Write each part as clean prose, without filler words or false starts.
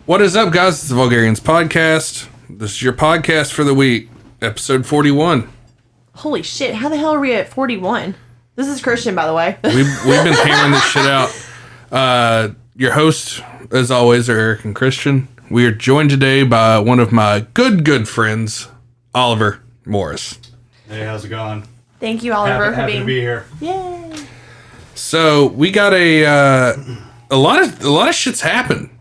What is up, guys? It's the Vulgarians podcast. This is your podcast for the week, episode 41. Holy shit, how the hell are we at 41? This is Kristian, by the way. We've been hammering this shit out. Your hosts, as always, are Eric and Kristian. We are joined today by one of my good friends, Oliver Morris. Hey, how's it going? Thank you, Oliver, happy to be here. Yay! So we got a lot of shit's happened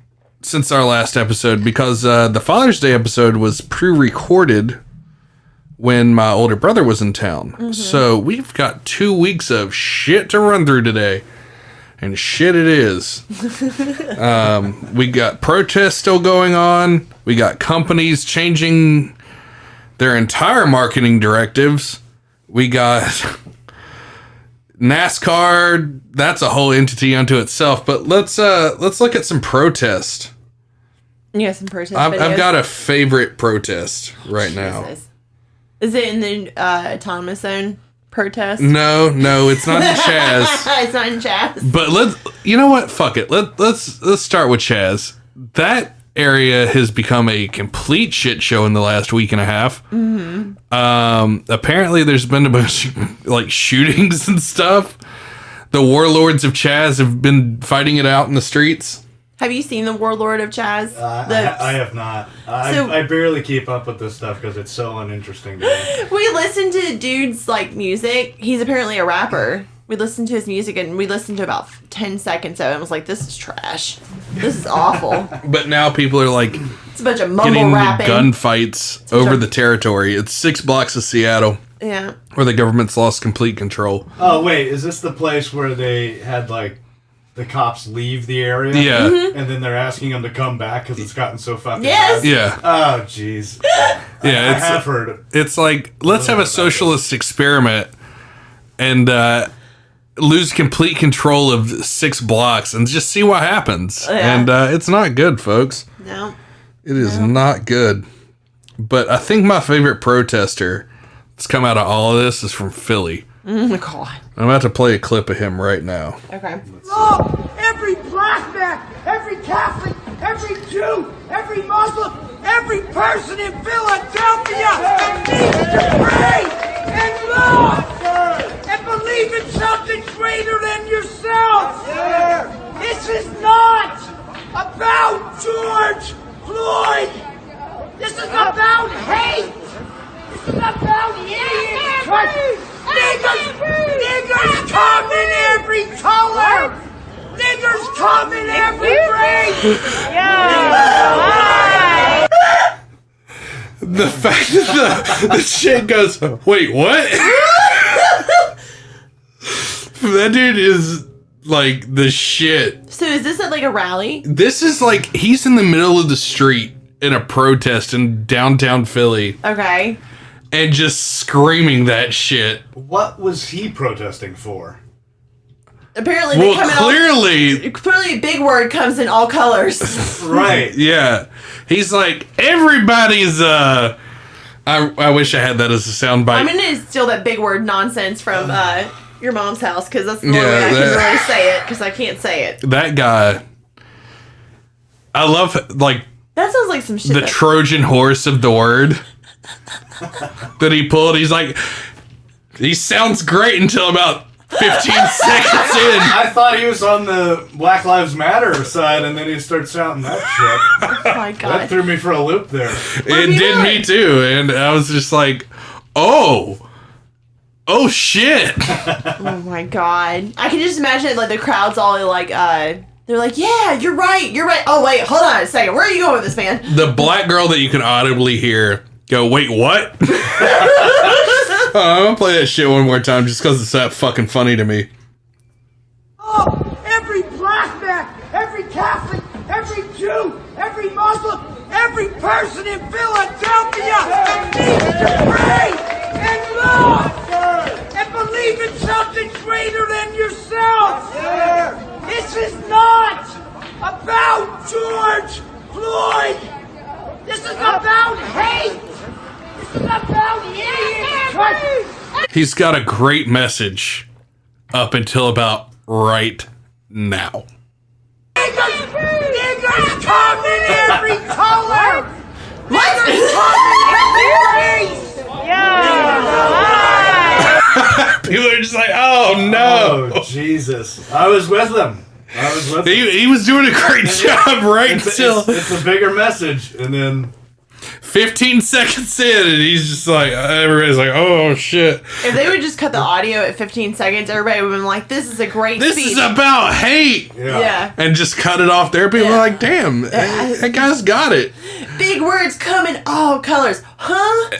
since our last episode because the Father's Day episode was pre-recorded when my older brother was in town. Mm-hmm. So we've got 2 weeks of shit to run through today. And shit it is. We got protests still going on. We got companies changing their entire marketing directives. We got NASCAR. That's a whole entity unto itself. But let's look at some protest. You got some protest I've got a favorite protest right now. Is it in the autonomous zone protest? No, it's not in Chaz. It's not in Chaz. But you know what? Fuck it. Let's start with Chaz. That area has become a complete shit show in the last week and a half. Mm-hmm. Apparently there's been a bunch of like shootings and stuff. The warlords of Chaz have been fighting it out in the streets. Have you seen the Warlord of Chaz? I have not. I barely keep up with this stuff because it's so uninteresting to me. We listen to dude's like music. He's apparently a rapper. We listened to his music and we listened to about 10 seconds of it and was like, this is trash. This is awful. But now people are like, it's a bunch of mumble getting rapping. Gunfights over the territory. It's 6 blocks of Seattle. Yeah. Where the government's lost complete control. Oh, wait. Is this the place where they had like the cops leave the area? Yeah. Mm-hmm. And then they're asking them to come back because it's gotten so fucking Yes. bad? Yeah. Oh, jeez. I have heard it. It's like, let's have a socialist experiment and lose complete control of 6 blocks and just see what happens. Yeah. And it's not good, folks. No. It is not good. But I think my favorite protester that's come out of all of this is from Philly. Oh my god. I'm about to play a clip of him right now. Okay. Oh, every black man, every Catholic, every Jew, every Muslim, every person in Philadelphia needs to pray and love and believe in something greater than yourself. This is not about George Floyd. This is about hate. This is about idiots. Niggers come in every color. Niggers come in every race. The fact that the shit goes, wait, what? That dude is like the shit. So is this at like a rally? This is like, he's in the middle of the street in a protest in downtown Philly. Okay. And just screaming that shit. What was he protesting for? Apparently they come clearly big word comes in all colors. Right. Yeah. He's like, everybody's I wish I had that as a soundbite. I'm gonna steal that big word nonsense from your mom's house because that's the only way I can really say it because I can't say it. That guy, I love like that sounds like some shit. The Trojan horse of the word that he pulled. He's like, he sounds great until about 15 seconds in. I thought he was on the Black Lives Matter side, and then he starts shouting that shit. Oh my god. That threw me for a loop there. It did me too, and I was just like, oh shit. Oh my god. I can just imagine it, like the crowd's all like they're like, yeah, you're right. Oh wait, hold on a second. Where are you going with this, man? The black girl that you can audibly hear go, wait, what? I'm gonna play that shit one more time just because it's that fucking funny to me. Oh, every black man, every Catholic, every Jew, every Muslim, every person in Philadelphia needs to pray and love and believe in something greater than yourself. This is not about George Floyd. This is about hate. This is about idiots. He's got a great message up until about right now. Niggas come in just like, oh no. Oh, Jesus. I was with them. He was doing a great job until... It's a bigger message, and then... 15 seconds in, and he's just like, everybody's like, oh shit. If they would just cut the audio at 15 seconds, everybody would have been like, this is a great speech. This is about hate. Yeah. And just cut it off there. People are like, damn, that guy's got it. Big words come in all colors. Huh?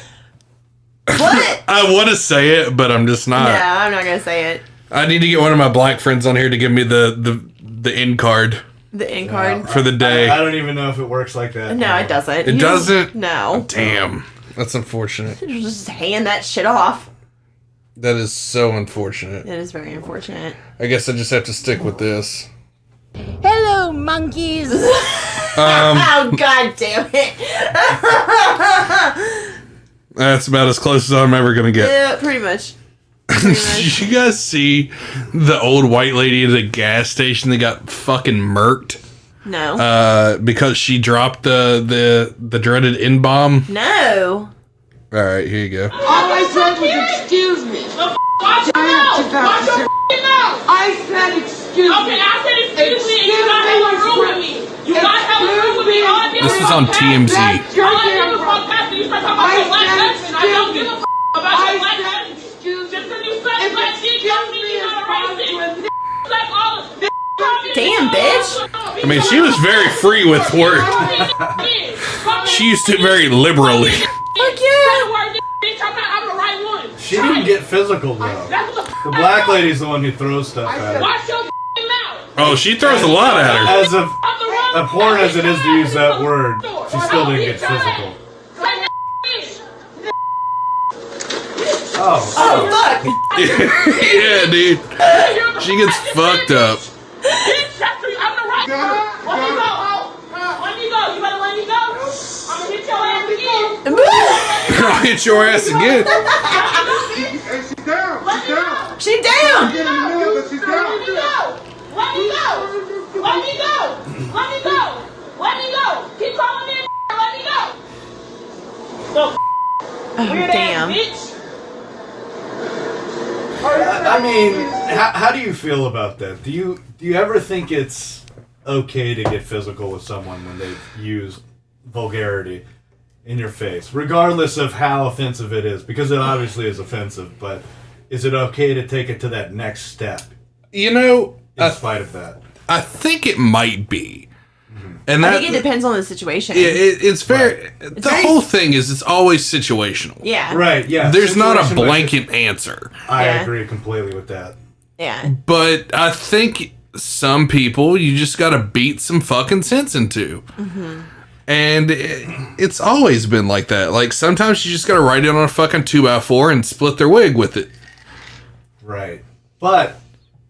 What? I want to say it, but I'm just not. Yeah, I'm not going to say it. I need to get one of my black friends on here to give me the end card. The end card? For the day. I don't even know if it works like that. No, it doesn't. It doesn't? No. Damn. That's unfortunate. Just hand that shit off. That is so unfortunate. It is very unfortunate. I guess I just have to stick with this. Hello, monkeys. Oh, God damn it. That's about as close as I'm ever going to get. Yeah, pretty much. Did you guys see the old white lady at the gas station that got fucking murked? No. Because she dropped the dreaded N-bomb? No. Alright, here you go. All I said was excuse me. Watch your mouth! Watch your mouth! I said excuse me. Okay, I said excuse me and you gotta have a room with me. You gotta have a room with me. All I did This is on TMZ. All I did was walk past and you start talking about your black husband. I don't give a about your black husband. Just because you said black shit doesn't mean you're not a racist. Like all of Damn, bitch. I mean, she was very free with words. She used it very liberally. Fuck yeah. I'm the right one. She didn't get physical, though. The black lady's the one who throws stuff at her. Watch your mouth. Oh, she throws a lot at her. As of abhorrent as it is to use that word, she still didn't get physical. Oh, fuck. Yeah, dude. She gets fucked up. I'm the right one. Let me go. Let me go. You better let me go. I'm gonna hit your ass again. I'll hit your ass again. Hey, she's down. She's down. She down. Get in the middle, but she's down. Let me go. Let me go. Let me go. Let me go. Let me go. Keep calling me. Let me go. So, weird Damn. ass bitch. I mean, how do you feel about that? Do you ever think it's okay to get physical with someone when they've used vulgarity in your face, regardless of how offensive it is? Because it obviously is offensive, but is it okay to take it to that next step You know, in spite of that? I think it might be. And I that, think it depends on the situation. it's very... Right. The whole thing is it's always situational. Yeah. Right, yeah. There's not a Situation by blanket answer. I Yeah. agree completely with that. Yeah. But I think some people you just got to beat some fucking sense into. Mm-hmm. And it's always been like that. Like sometimes you just got to write it on a fucking 2x4 and split their wig with it. Right. But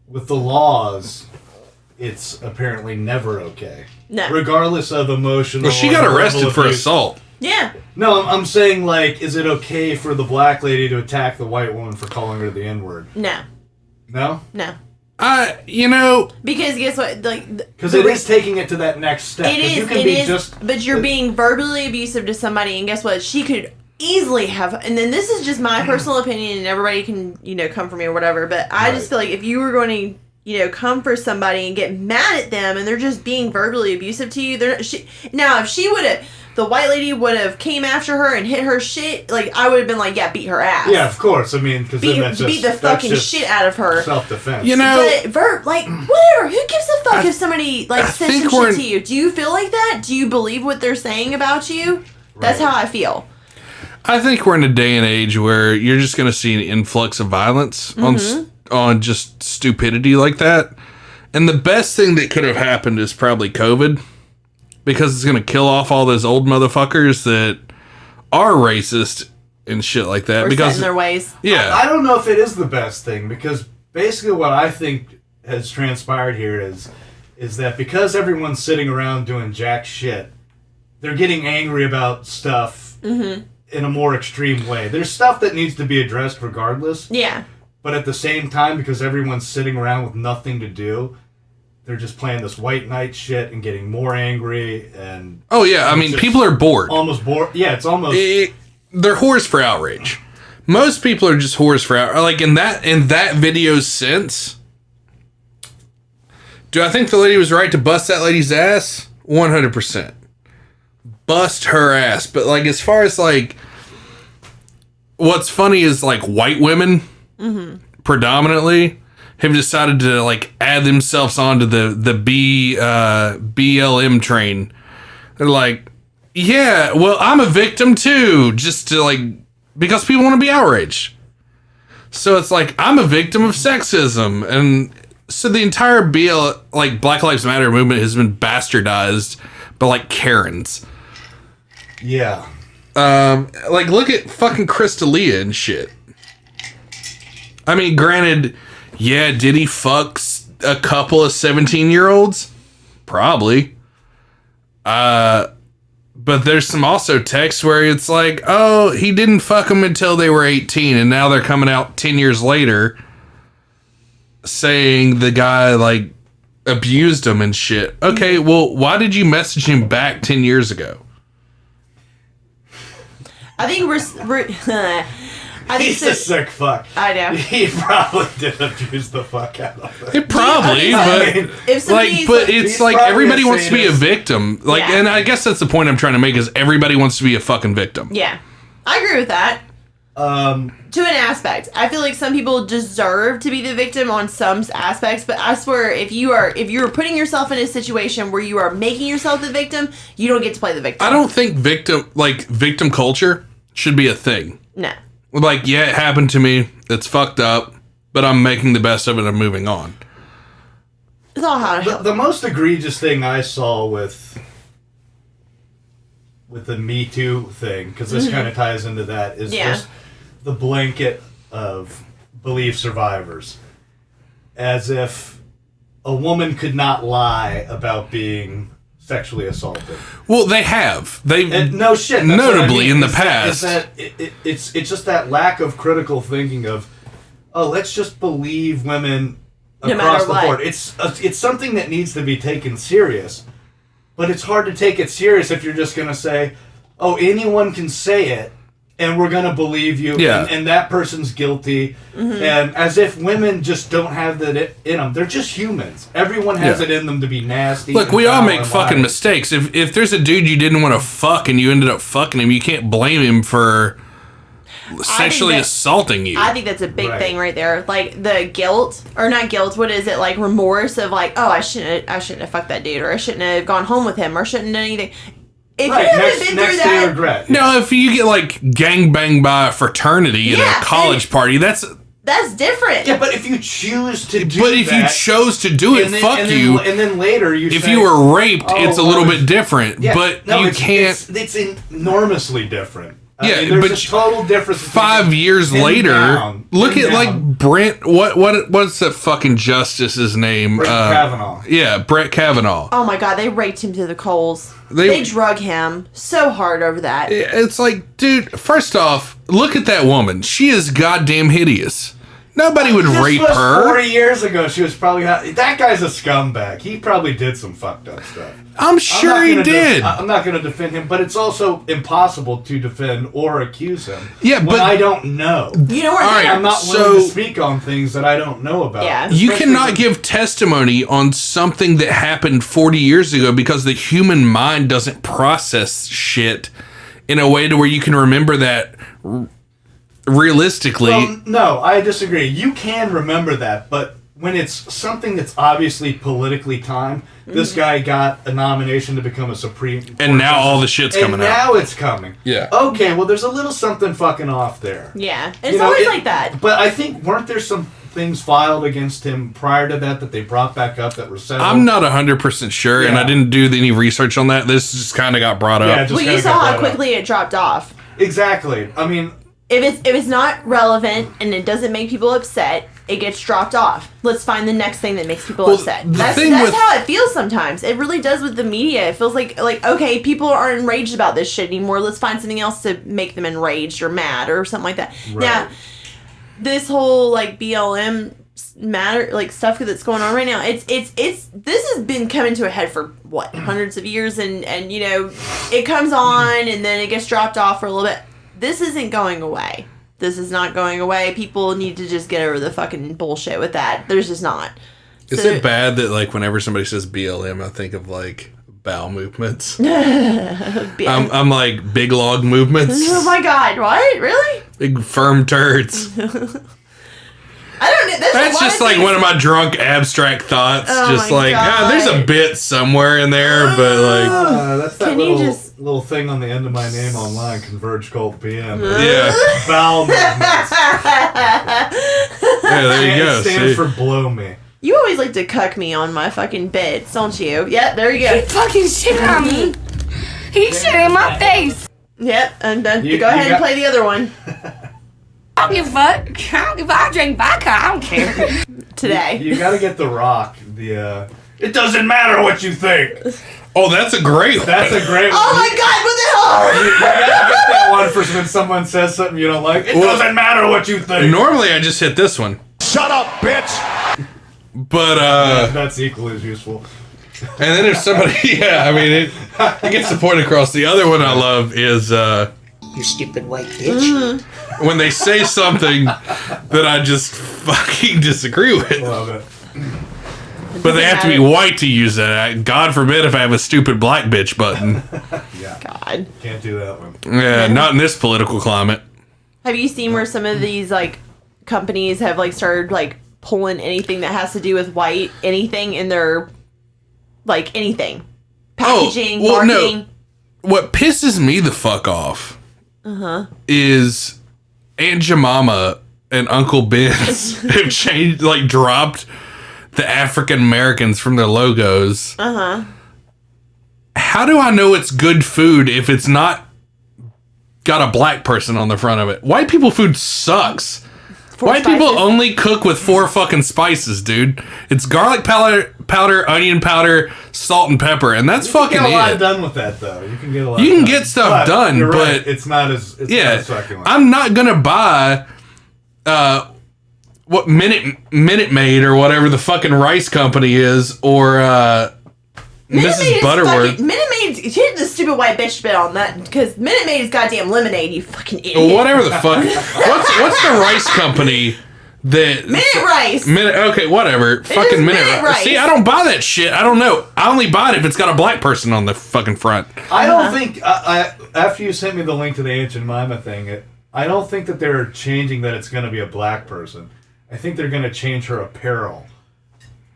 with the laws, it's apparently never okay. No. Regardless of emotional... Well, she got or arrested verbal for abuse. assault. Yeah. No, I'm saying, like, is it okay for the black lady to attack the white woman for calling her the N-word? No. No? No. You know... Because guess what? Like, Because it is taking it to that next step. It 'Cause is. you can It be is. just- But you're being verbally abusive to somebody, and guess what? She could easily have. And then this is just my personal opinion, and everybody can come for me or whatever. But I just feel like if you were going to come for somebody and get mad at them, and they're just being verbally abusive to you, they're not, now if she would have. The white lady would have came after her and hit her shit. Like, I would have been like, yeah, beat her ass. Yeah, of course. I mean, because Beat, then that's just... beat the fucking shit out of her. Self-defense. You know... But, whatever. Who gives a fuck if somebody, says some shit to you? Do you feel like that? Do you believe what they're saying about you? That's Right. how I feel. I think we're in a day and age where you're just going to see an influx of violence on just stupidity like that. And the best thing that could have happened is probably COVID, because it's going to kill off all those old motherfuckers that are racist and shit like that. Or because set in their ways. Yeah. I don't know if it is the best thing, because basically what I think has transpired here is that because everyone's sitting around doing jack shit, they're getting angry about stuff in a more extreme way. There's stuff that needs to be addressed regardless. Yeah. But at the same time, because everyone's sitting around with nothing to do, they're just playing this white knight shit and getting more angry and... Oh, yeah. I mean, just people are bored. Almost bored. Yeah, it's almost... They're whores for outrage. Most people are just whores for hours. Like in that video's sense, do I think the lady was right to bust that lady's ass? 100%. Bust her ass. But like as far as like, what's funny is like white women predominantly have decided to like add themselves onto the BLM train. They're like, yeah, well, I'm a victim too, just to like, because people want to be outraged. So it's like, I'm a victim of sexism. And so the entire Black Lives Matter movement has been bastardized by like Karens. Yeah. Like look at fucking Crystalia and shit. I mean, granted, yeah, did he fuck a couple of 17-year-olds? Probably. But there's some also texts where it's like, oh, he didn't fuck them until they were 18, and now they're coming out 10 years later saying the guy, like, abused him and shit. Okay, well, why did you message him back 10 years ago? I think He's a sick fuck. I know. He probably did abuse the fuck out of it. It probably, but if like, but it's like probably everybody a wants to be a sadist. victim. Like, Yeah. and I guess that's the point I'm trying to make is everybody wants to be a fucking victim. Yeah, I agree with that. To an aspect, I feel like some people deserve to be the victim on some aspects, but I swear, if you're putting yourself in a situation where you are making yourself the victim, you don't get to play the victim. I don't think victim culture should be a thing. No. Like, yeah, it happened to me. It's fucked up, but I'm making the best of it. I'm moving on. It's all how The most egregious thing I saw with the Me Too thing, because this kind of ties into that, is just the blanket of believe survivors. As if a woman could not lie about being sexually assaulted. Well, they have. No shit. That's Notably what I mean, in the is past. It's just that lack of critical thinking of, oh, let's just believe women No across matter the what. board. It's something that needs to be taken serious, but it's hard to take it serious if you're just going to say, oh, anyone can say it, and we're going to believe you, Yeah. and that person's guilty, and as if women just don't have that in them. They're just humans. Everyone has Yeah. it in them to be nasty. Look, and we all foul make and fucking lying. mistakes. If there's a dude you didn't want to fuck and you ended up fucking him, you can't blame him for sexually assaulting you. I think that's a big Right. thing right there. Like the guilt, or not guilt. What is it? Like remorse of like, oh, I shouldn't have fucked that dude, or I shouldn't have gone home with him, or shouldn't have done anything. If Right, you haven't been next through day that, regret. No, if you get like gangbanged by a fraternity at Yeah, a college party, that's. that's different. Yeah, but if you choose to do But if you that, chose to do it, fuck you. And then later you If say, you were raped, oh, it's a little well, bit different. yeah, But no, you it's, can't. It's enormously different. Yeah, there's but a total difference. between 5 years pinned later, down, look pinned at like down. Brent. What's that fucking justice's name? Brett Kavanaugh. Yeah, Brett Kavanaugh. Oh my god, they raked him to the coals. They- They drug him so hard over that. It's like, dude. First off, look at that woman. She is goddamn hideous. Nobody would This rape was her. 40 years ago. She was probably that guy's a scumbag. He probably did some fucked up stuff. I'm sure he did. I'm not going to defend him, but it's also impossible to defend or accuse him. Yeah, when but- I don't know. You know where All right, I'm not So- willing to speak on things that I don't know about. Yeah. You Especially cannot when- give testimony on something that happened 40 years ago because the human mind doesn't process shit in a way to where you can remember that realistically. Well, no, I disagree. You can remember that, but when it's something that's obviously politically timed, this guy got a nomination to become a Supreme Court And now justice, all the shit's and coming out. now it's coming. Yeah. Okay, well, there's a little something fucking off there. Yeah, it's You know, always like that. But I think, weren't there some things filed against him prior to that they brought back up that were settled? I'm not 100% sure, and Yeah. I didn't do any research on that. This just kind of got brought Yeah, up. just Well, you kinda saw got how brought up. quickly it dropped off. Exactly. I mean, If it's not relevant and it doesn't make people upset, it gets dropped off. Let's find the next thing that makes people Well, upset. the That's thing with- how it feels sometimes. It really does with the media. It feels like okay, people aren't enraged about this shit anymore. Let's find something else to make them enraged or mad or something like that. Right. Now, this whole like BLM matter like stuff that's going on right now, it's this has been coming to a head for what, hundreds of years, and you know, it comes on and then it gets dropped off for a little bit. This isn't going away. This is not going away. People need to just get over the fucking bullshit with that. There's just not. Is it bad that, like, whenever somebody says BLM, I think of, like, bowel movements? I'm like, big log movements. Oh my god, what? Really? Big firm turds. I don't know. That's just like one of my drunk abstract thoughts. Oh just my like, God. there's a bit somewhere in there, but like... That's that Can you just... little thing on the end of my name online, Converge Cult PM. Yeah. Bowel movements. Yeah, there you go. It stands See? for blow me. You always like to cuck me on my fucking bits, don't you? Yep, there you go. He fucking shit on me. He shit in my face. Yep, and then You- go ahead you and got- play the other one I don't give a fuck. I don't give a fuck. I drink vodka. I don't care. today. You gotta get The Rock. It doesn't matter what you think. Oh, that's a great one. That's a great one. Oh my god, what the hell? You gotta get that one for when someone says something you don't like. It doesn't matter what you think. Normally, I just hit this one. Shut up, bitch! But, That's equally as useful. and then if somebody... Yeah, I mean, it gets the point across. The other one I love is... You stupid white bitch. when they say something that I just fucking disagree with. Love it. But they have to be white to use that. God forbid if I have a stupid black bitch button. God. Can't do that one. Yeah, not in this political climate. Have you seen where some of these like companies have like started like pulling anything that has to do with white anything in their like anything packaging, well, no. marketing? What pisses me the fuck off is Aunt Jemima and Uncle Ben's have changed, like dropped the African Americans from their logos. How do I know it's good food if it's not got a black person on the front of it? White people food sucks. White people only cook with 4 fucking spices, dude. It's garlic powder, onion powder, salt, and pepper, and that's fucking You can get a lot it. done with that, though. You can get a lot. You can done. get stuff done, you're but right. It's not as not yeah, as succulent. I'm not gonna buy what Minute Maid or whatever the fucking rice company is, or Mrs. Butterworth. Minute Maid's hit the stupid white bitch bit on that because Minute Maid is goddamn lemonade. You fucking idiot. Or whatever the fuck. What's the rice company that Minute Rice. Okay, whatever. Fucking is Minute Minute Rice. Rice. See, I don't buy that shit. I don't know. I only buy it if it's got a black person on the fucking front. I don't think after you sent me the link to the Aunt Jemima thing, I don't think that they're changing that it's going to be a black person. I think they're going to change her apparel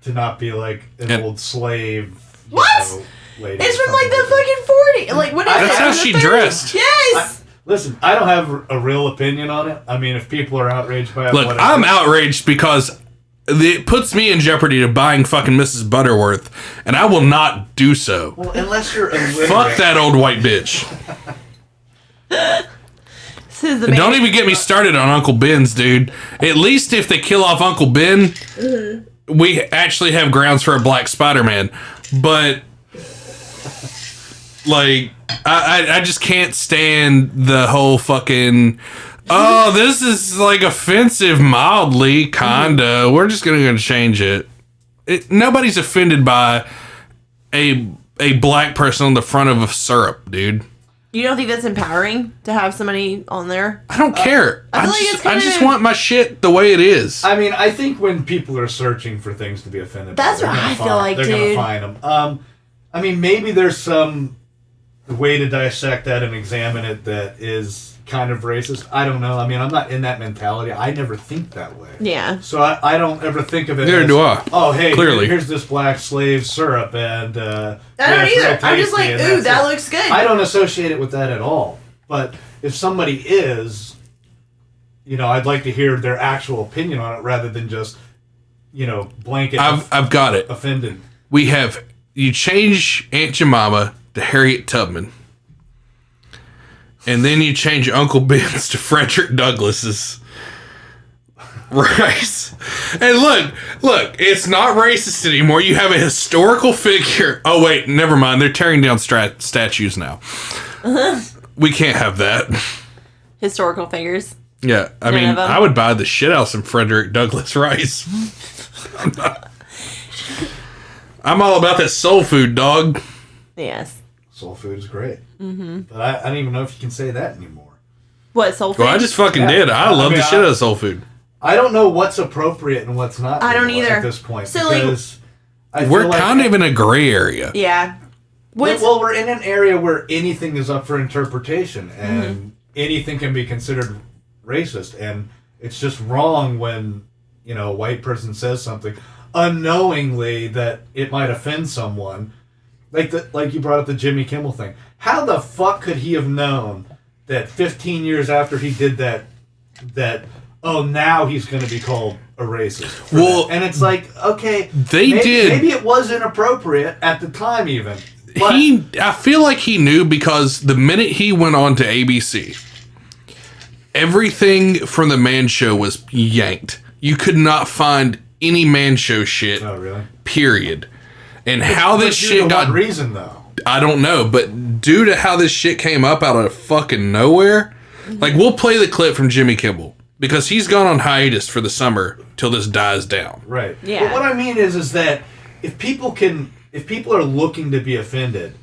to not be like an old slave. What? Lady It's or from like the something. fucking 40s. Like what is That's it? how The she 30s? dressed. Yes. Listen, I don't have a real opinion on it. I mean, if people are outraged by it, Look, whatever. I'm outraged because it puts me in jeopardy to buying fucking Mrs. Butterworth, and I will not do so. Well, unless you're illiterate. Fuck that old white bitch. This is the And don't man- even get me started on Uncle Ben's, dude. At least if they kill off Uncle Ben, we actually have grounds for a black Spider-Man. But, like, I just can't stand the whole fucking... Oh, this is, like, offensive mildly, kinda. We're just gonna change it. Nobody's offended by a black person on the front of a syrup, dude. You don't think that's empowering to have somebody on there? I don't care. I feel like it's I kind just of- want my shit the way it is. I mean, I think when people are searching for things to be offended by, That's they're what gonna I feel find- like, they're dude. gonna find them. I mean, maybe there's some way to dissect that and examine it that is kind of racist. I don't know. I mean, I'm not in that mentality. I never think that way. Yeah. So I don't ever think of it Neither as, do I. oh, hey, Clearly. here's this black slave syrup, and I don't yeah, it's either. real I'm just tasty, like, and ooh, that's that it. looks good. I don't associate it with that at all. But if somebody is, I'd like to hear their actual opinion on it rather than just, blanket I've got it. offended. You change Aunt Jemima to Harriet Tubman. And then you change Uncle Ben's to Frederick Douglass's rice. And look, it's not racist anymore. You have a historical figure. Oh, wait, never mind. They're tearing down statues now. We can't have that. Historical figures. Yeah, I None mean, of them. I would buy the shit out of some Frederick Douglass rice. I'm all about that soul food, dog. Yes. Soul food is great. Mm-hmm. But I don't even know if you can say that anymore. What, soul food? Well, I just fucking did. I love the shit out of soul food. I don't know what's appropriate and what's not. I don't either at this point. So, because we're kind of in a gray area. Yeah. Well, we're in an area where anything is up for interpretation and anything can be considered racist, and it's just wrong when a white person says something unknowingly that it might offend someone. Like you brought up the Jimmy Kimmel thing. How the fuck could he have known that 15 years after he did that now he's going to be called a racist? Well, and it's like, okay, maybe it was inappropriate at the time even. But I feel like he knew, because the minute he went on to ABC, everything from the Man Show was yanked. You could not find any Man Show shit. Oh, really? Period. And how this shit got... What reason, though? I don't know, but due to how this shit came up out of fucking nowhere, like, we'll play the clip from Jimmy Kimmel, because he's gone on hiatus for the summer till this dies down. Right. Yeah. But what I mean is that if people are looking to be offended,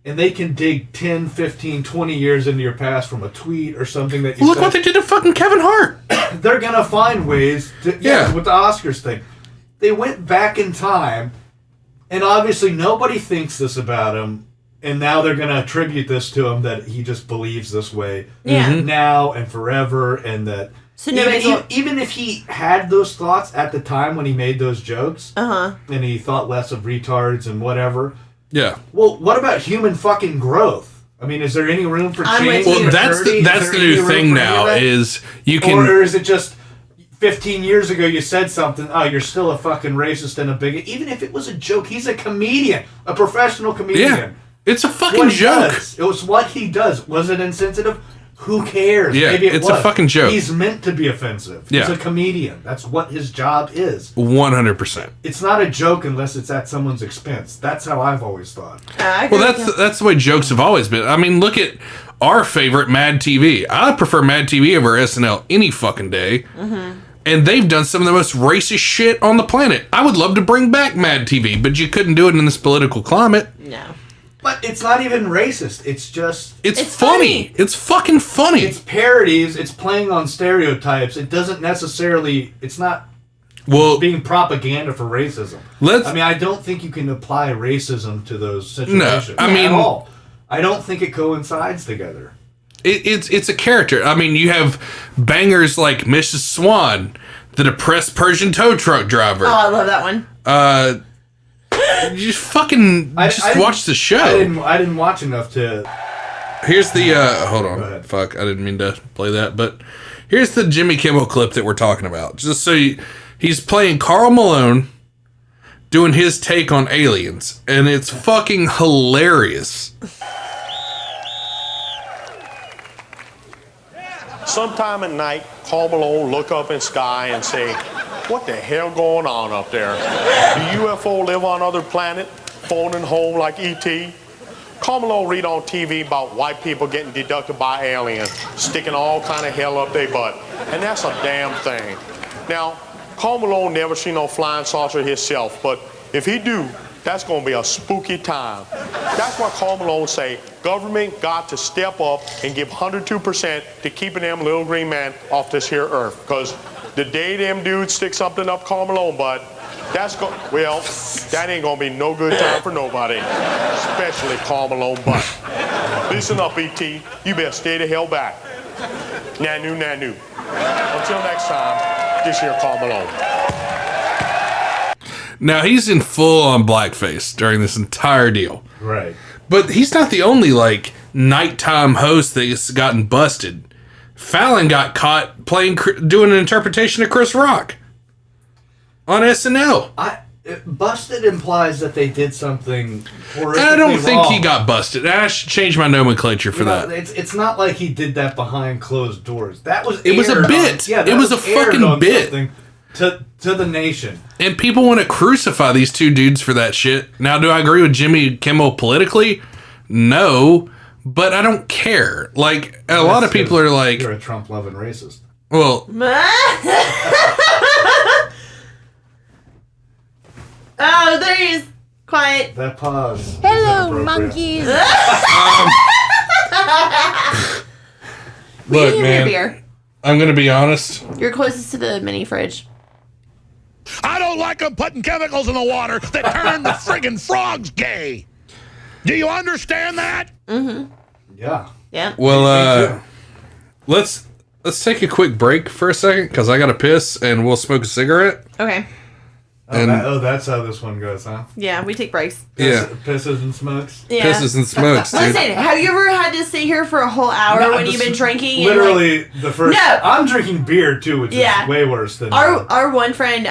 and they can dig 10, 15, 20 years into your past from a tweet or something that you Look what they did to fucking Kevin Hart. They're going to find ways to... Yeah, with the Oscars thing. They went back in time, and obviously nobody thinks this about him, and now they're going to attribute this to him, that he just believes this way now and forever, and that... So even if he had those thoughts at the time when he made those jokes, and he thought less of retards and whatever... Yeah. Well, what about human fucking growth? I mean, is there any room for change? Well, that's the new thing now. Is you can, or is it just 15 years ago you said something? Oh, you're still a fucking racist and a bigot. Even if it was a joke, he's a comedian, a professional comedian. Yeah, it's a fucking joke. It was what he does. Was it insensitive? Who cares? Yeah, maybe it's a fucking joke. He's meant to be offensive. Yeah. He's a comedian. That's what his job is. 100%. It's not a joke unless it's at someone's expense. That's how I've always thought. Well, that's the way jokes have always been. I mean, look at our favorite Mad TV. I prefer Mad TV over SNL any fucking day. And they've done some of the most racist shit on the planet. I would love to bring back Mad TV, but you couldn't do it in this political climate. No. But it's not even racist. It's just... It's funny. It's fucking funny. It's parodies. It's playing on stereotypes. It doesn't necessarily... It's not being propaganda for racism. I mean, I don't think you can apply racism to those situations. No, I mean... At all. I don't think it coincides together. It's a character. I mean, you have bangers like Mrs. Swan, the depressed Persian tow truck driver. Oh, I love that one. You just fucking watch the show. I didn't watch enough to... Here's the... hold on. Fuck, I didn't mean to play that, but... Here's the Jimmy Kimmel clip that we're talking about. Just so he's playing Karl Malone, doing his take on aliens, and it's fucking hilarious. Sometime at night, Karl Malone look up in the sky and say, "What the hell going on up there? Do UFO live on other planet, phoning home like E.T.? Karl Malone read on TV about white people getting deducted by aliens, sticking all kind of hell up their butt. And that's a damn thing." Now, Karl Malone never seen no flying saucer himself, but if he do, that's going to be a spooky time. That's why Karl Malone say government got to step up and give 102% to keeping them little green man off this here earth. Because the day them dudes stick something up Karl Malone butt, that ain't going to be no good time for nobody, especially Karl Malone butt. Listen up, E.T. You better stay the hell back. Nanu, nanu. Until next time, this here Karl Malone. Now, he's in full-on blackface during this entire deal. Right. But he's not the only, like, nighttime host that's gotten busted. Fallon got caught doing an interpretation of Chris Rock on SNL. Busted implies that they did something horrifically I don't think wrong. he got busted. I should change my nomenclature for that. It's not like he did that behind closed doors. That was It was a bit. It was a fucking bit. To the nation. And people want to crucify these two dudes for that shit. Now, do I agree with Jimmy Kimmel politically? No, but I don't care. Like, a lot of people are like... You're a Trump-loving racist. Well... Oh, there he is. Quiet. That pause. Hello, monkeys. Look, Your man, beer. I'm going to be honest. You're closest to the mini fridge. I don't like them putting chemicals in the water that turn the friggin' frogs gay. Do you understand that? Mm-hmm. Yeah. Yeah. Well, let's take a quick break for a second because I got to piss and we'll smoke a cigarette. Okay. That's how this one goes, huh? Yeah, we take breaks. Pisses and smokes. Yeah. Pisses and smokes, dude. Listen, have you ever had to sit here for a whole hour when you've been drinking? Literally, the first. No. I'm drinking beer too, which is way worse than our one friend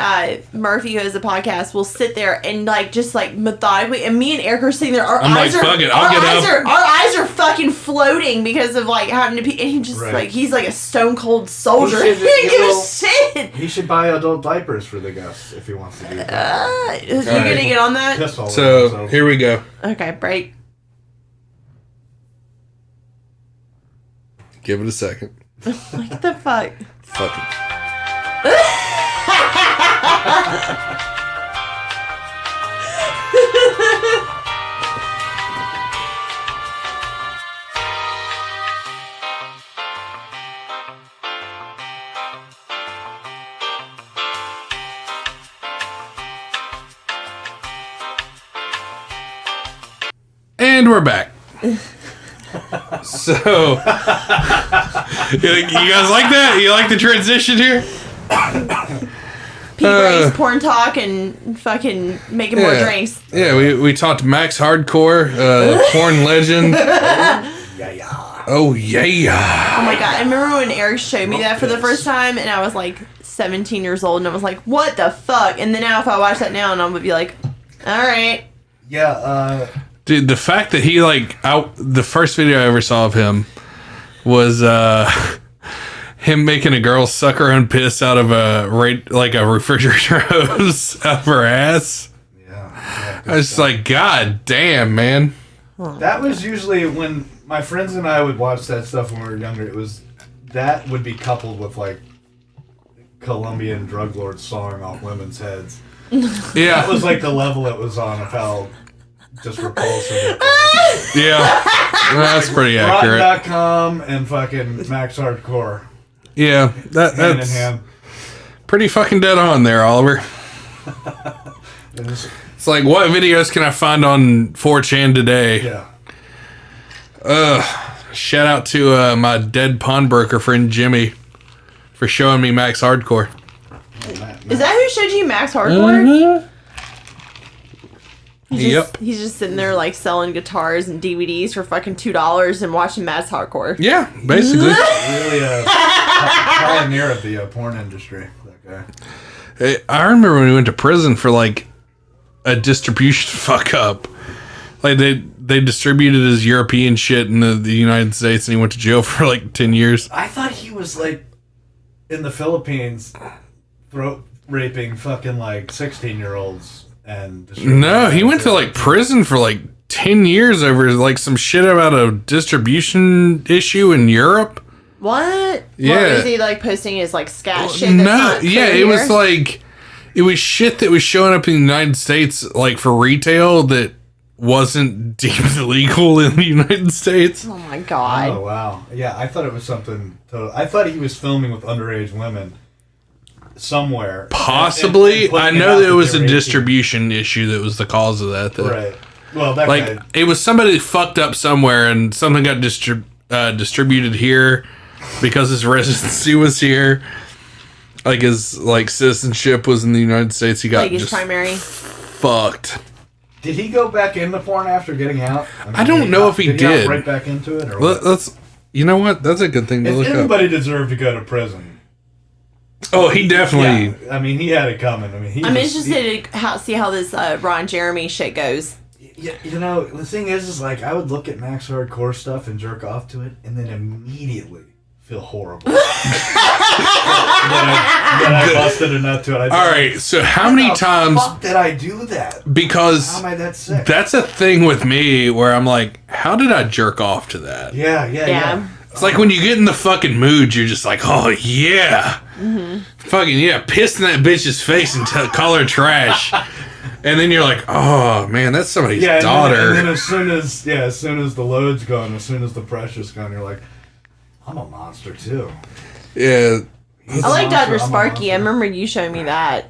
Murphy, who has a podcast, will sit there and just methodically. And me and Eric are sitting there. Our eyes are fucking floating because of having to pee. And he just he's like a stone cold soldier. He didn't give a shit. He should buy adult diapers for the guests if he wants to. You're gonna get on that? So here we go. Okay, break. Give it a second. What the fuck? Fucking. And we're back. So, you guys like that? You like the transition here? Pete Bray's porn talk and fucking making more drinks. Yeah, we talked Max Hardcore, porn legend. Oh yeah. Oh my god! I remember when Eric showed me that for the first time, and I was 17 years old, and I was like, "What the fuck?" And then now, if I watch that now, and I'm gonna be like, "All right." Yeah. Dude, the fact that he the first video I ever saw of him was him making a girl suck her own piss out of a refrigerator hose out of her ass. Yeah. I was like, God damn, man. That was usually when my friends and I would watch that stuff when we were younger. That would be coupled with Colombian drug lords sawing off women's heads. Yeah. That was the level it was on of how just repulsive. Yeah. That's pretty accurate. Rotten.com and fucking Max Hardcore. Yeah. That's hand in hand. Pretty fucking dead on there, Oliver. It's like, what videos can I find on 4chan today? Yeah. Shout out to my dead pawnbroker friend Jimmy for showing me Max Hardcore. Is that who showed you Max Hardcore? Mm-hmm. He's just sitting there selling guitars and DVDs for fucking $2 and watching Max Hardcore. Yeah, basically. Really a pioneer of the porn industry, that guy. I remember when we went to prison for a distribution fuck up. They distributed his European shit in the United States and he went to jail for 10 years. I thought he was in the Philippines throat raping fucking 16-year-olds. No, he went to prison for 10 years over some shit about a distribution issue in Europe. What? Yeah. What was he posting his scat shit? It was it was shit that was showing up in the United States for retail that wasn't deemed illegal in the United States. Oh my god. Oh wow. Yeah, I thought it was something total. I thought he was filming with underage women. Somewhere. Possibly. And I know that it was a distribution issue that was the cause of that, though. Right. Well, that guy... it was somebody fucked up somewhere and something got distributed here because his residency was here. His citizenship was in the United States. He got his primary fucked. Did he go back into porn after getting out? I don't know if he did. Did he right back into it? Or what? You know what? That's a good thing to look up. Everybody deserved to go to prison. Oh, he definitely. Yeah, I mean, he had it coming. I mean, I'm interested to see how this Ron Jeremy shit goes. Yeah, the thing is I would look at Max Hardcore stuff and jerk off to it, and then immediately feel horrible. Then I busted a nut to it. All right, so how many times did I do that? Because how am I that sick? That's a thing with me where I'm like, how did I jerk off to that? Yeah. It's when you get in the fucking mood, you're just like, oh yeah. Mm-hmm. Fucking yeah, piss in that bitch's face and call her trash. And then you're like, oh man, that's somebody's daughter. And then as soon as the load's gone, as soon as the pressure's gone, you're like, I'm a monster too. Yeah. I like Dr. I'm a Sparky. I monster. remember you showing me that.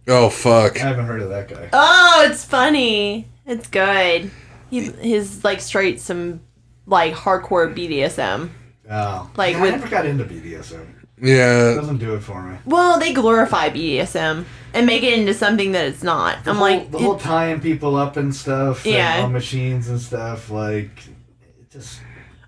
Oh, fuck. I haven't heard of that guy. Oh, it's funny. It's good. His like straight some like hardcore BDSM. Oh, Like yeah, with- I never got into BDSM. It Yeah. doesn't do it for me. Well, they glorify BDSM and make it into something that it's not. I'm like, the whole tying people up and stuff. Yeah. And on machines and stuff. Like, it just.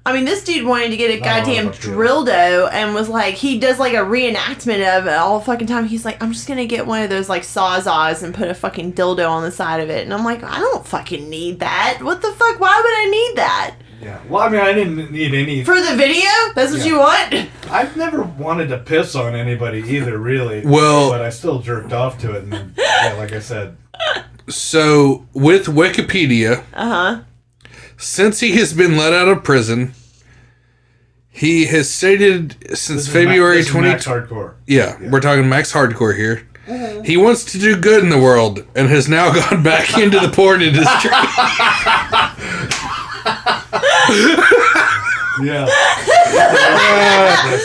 I mean, this dude wanted to get a Not a lot goddamn of appeal. dildo and was like, he does like a reenactment of it all the fucking time. He's like, I'm just gonna get one of those like sawzalls and put a fucking dildo on the side of it. And I'm like, I don't fucking need that. What the fuck? Why would I need that? Yeah. Well, I mean, I didn't need any. For the video? That's what Yeah. you want? I've never wanted to piss on anybody either, really. Well- But I still jerked off to it. And then, yeah, like I said. So, with Wikipedia, Uh-huh. since he has been let out of prison, he has stated since February 2020. Max Hardcore. Yeah, we're talking Max Hardcore here. He wants to do good in the world and has now gone back into the porn industry. Yeah.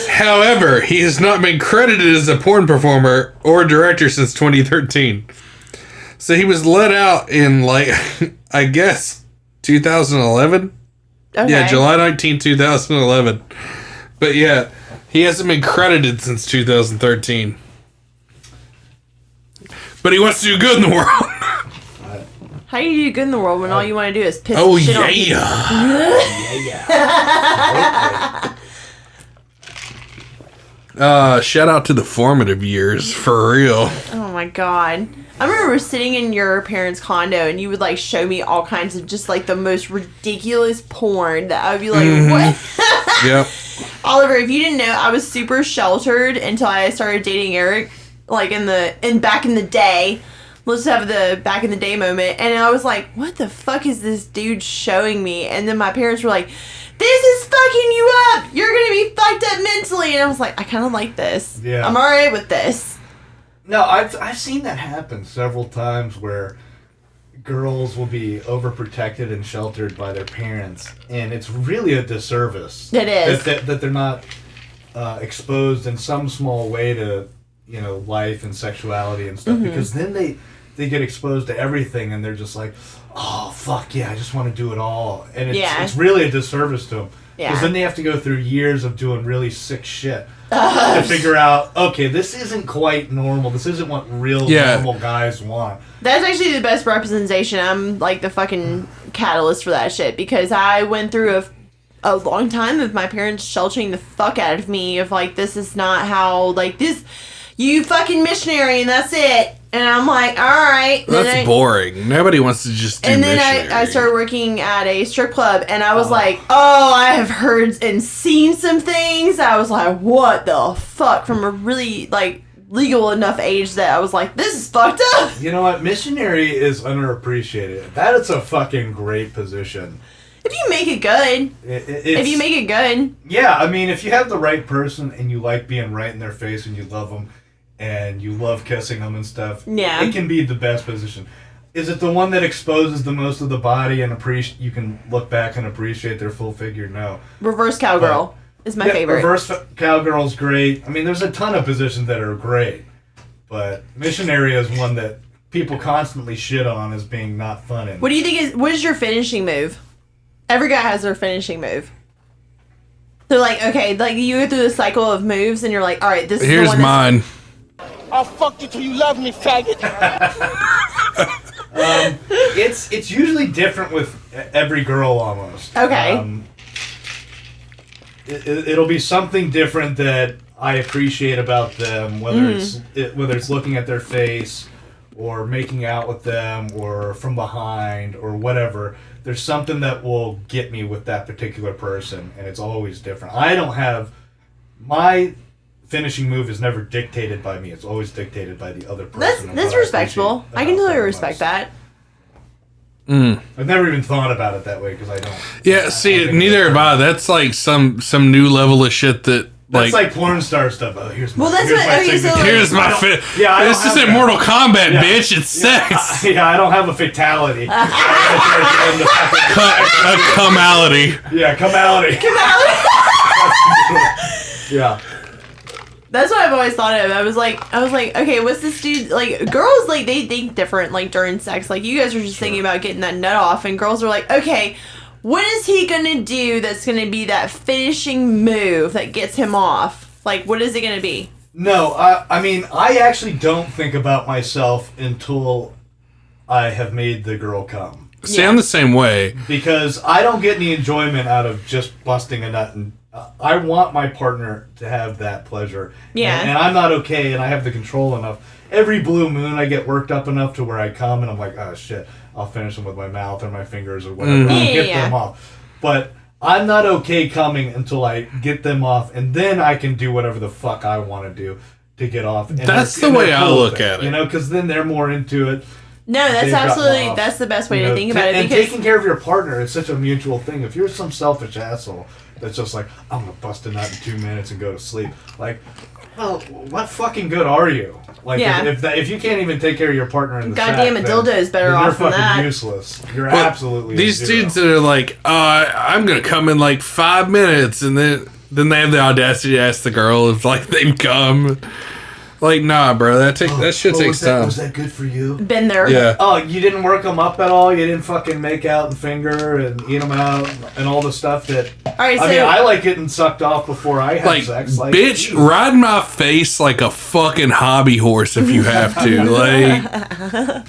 However, he has not been credited as a porn performer or director since 2013. So he was let out in, like, I guess, 2011? Okay. Yeah, July 19, 2011. But yeah, he hasn't been credited since 2013. But he wants to do good in the world. How do you do good in the world when all you want to do is piss Oh, and shit on people? Yeah. Shout out to the formative years, for real. Oh my god. I remember sitting in your parents' condo and you would like show me all kinds of just like the most ridiculous porn that I would be like, what? Yep. Oliver, if you didn't know, I was super sheltered until I started dating Eric, like back in the day. Let's have the back in the day moment. And I was like, what the fuck is this dude showing me? And then my parents were like, this is fucking you up. You're going to be fucked up mentally. And I was like, I kind of like this. Yeah. I'm all right with this. No, I've seen that happen several times where girls will be overprotected and sheltered by their parents, and it's really a disservice. It is. That they're not exposed in some small way to, life and sexuality and stuff, because then they get exposed to everything, and they're just like, oh, fuck yeah, I just want to do it all. And it's really a disservice to them. Because then they have to go through years of doing really sick shit to figure out, okay, this isn't quite normal. This isn't what real normal guys want. That's actually the best representation. I'm like the fucking catalyst for that shit, because I went through a long time of my parents sheltering the fuck out of me of like, this is not how, like, this, you fucking missionary and that's it. And I'm like, all right. That's boring. Nobody wants to just do And then missionary. I started working at a strip club, and I was like, oh, I have heard and seen some things. I was like, what the fuck? From a really, like, legal enough age that I was like, this is fucked up. You know what? Missionary is underappreciated. That is a fucking great position. If you make it good. If you make it good. Yeah, I mean, if you have the right person and you like being right in their face and you love them and you love kissing them and stuff, it can be the best position. Is it the one that exposes the most of the body and you can look back and appreciate their full figure? No. Reverse cowgirl is my favorite. Reverse cowgirl's great. I mean, there's a ton of positions that are great, but missionary is one that people constantly shit on as being not fun. What do you think what is your finishing move? Every guy has their finishing move. They're like, okay, like you go through the cycle of moves and you're like, all right, this is the one. Here's mine. I'll fuck you till you love me, faggot. It's usually different with every girl almost. Okay. It'll be something different that I appreciate about them, whether it's looking at their face or making out with them or from behind or whatever. There's something that will get me with that particular person, and it's always different. I don't have my finishing move is never dictated by me. It's always dictated by the other person. That's respectable. I can totally respect that. I've never even thought about it that way because I don't. Yeah, see, neither have I. That's like some new level of shit that. That's like porn star stuff. Oh, here's my. Well, that's here's what. my Okay, so signature. like, Here's my fit. Yeah, this isn't Mortal Kombat, bitch. It's sex. Yeah, I don't have a fatality. A cumality. Yeah, cumality. Yeah. That's what I've always thought of. I was like, okay, what's this dude like? Girls like they think different like during sex. Like you guys are just thinking about getting that nut off, and girls are like, okay, what is he gonna do that's gonna be that finishing move that gets him off? Like, what is it gonna be? No, I mean, I actually don't think about myself until I have made the girl come. See, I'm the same way. Because I don't get any enjoyment out of just busting a nut, and I want my partner to have that pleasure. Yeah. And I'm not okay, and I have the control enough. Every blue moon, I get worked up enough to where I come, and I'm like, oh shit, I'll finish them with my mouth or my fingers or whatever. I'll get them off. But I'm not okay coming until I get them off, and then I can do whatever the fuck I want to do to get off. And that's the way I look at it. You know, because then they're more into it. No, that's absolutely, that's the best way to think about it. And because taking care of your partner is such a mutual thing. If you're some selfish asshole that's just like, I'm going to bust a nut in 2 minutes and go to sleep. Like, well, what fucking good are you? Like, if you can't even take care of your partner in the goddamn sack, a dildo is better off than that. You're fucking useless. You're absolutely these dudes that are like, I'm going to come in like 5 minutes, and then they have the audacity to ask the girl if like they've come. Like, nah, bro, that shit takes time. Was that good for you? Been there. Yeah. Oh, you didn't work them up at all? You didn't fucking make out and finger and eat them out and all the stuff that... All right, I mean, I like getting sucked off before I have sex. Like, bitch, ride my face like a fucking hobby horse if you have to. Like...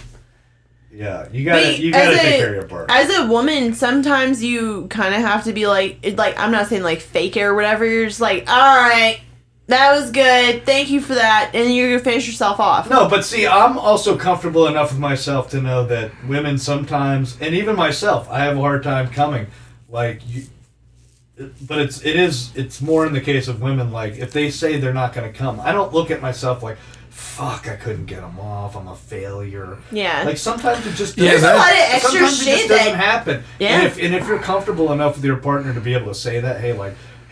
Yeah, you gotta take care of your partner. As a woman, sometimes you kind of have to be like, I'm not saying like fake it or whatever. You're just like, all right, that was good. Thank you for that. And you're going to finish yourself off. No, but see, I'm also comfortable enough with myself to know that women sometimes, and even myself, I have a hard time coming. Like, but it's more in the case of women. Like, if they say they're not going to come, I don't look at myself like, fuck, I couldn't get them off. I'm a failure. Yeah. Like, sometimes it just there's a lot of extra sometimes shit it just doesn't happen. Yeah. And if you're comfortable enough with your partner to be able to say that, hey,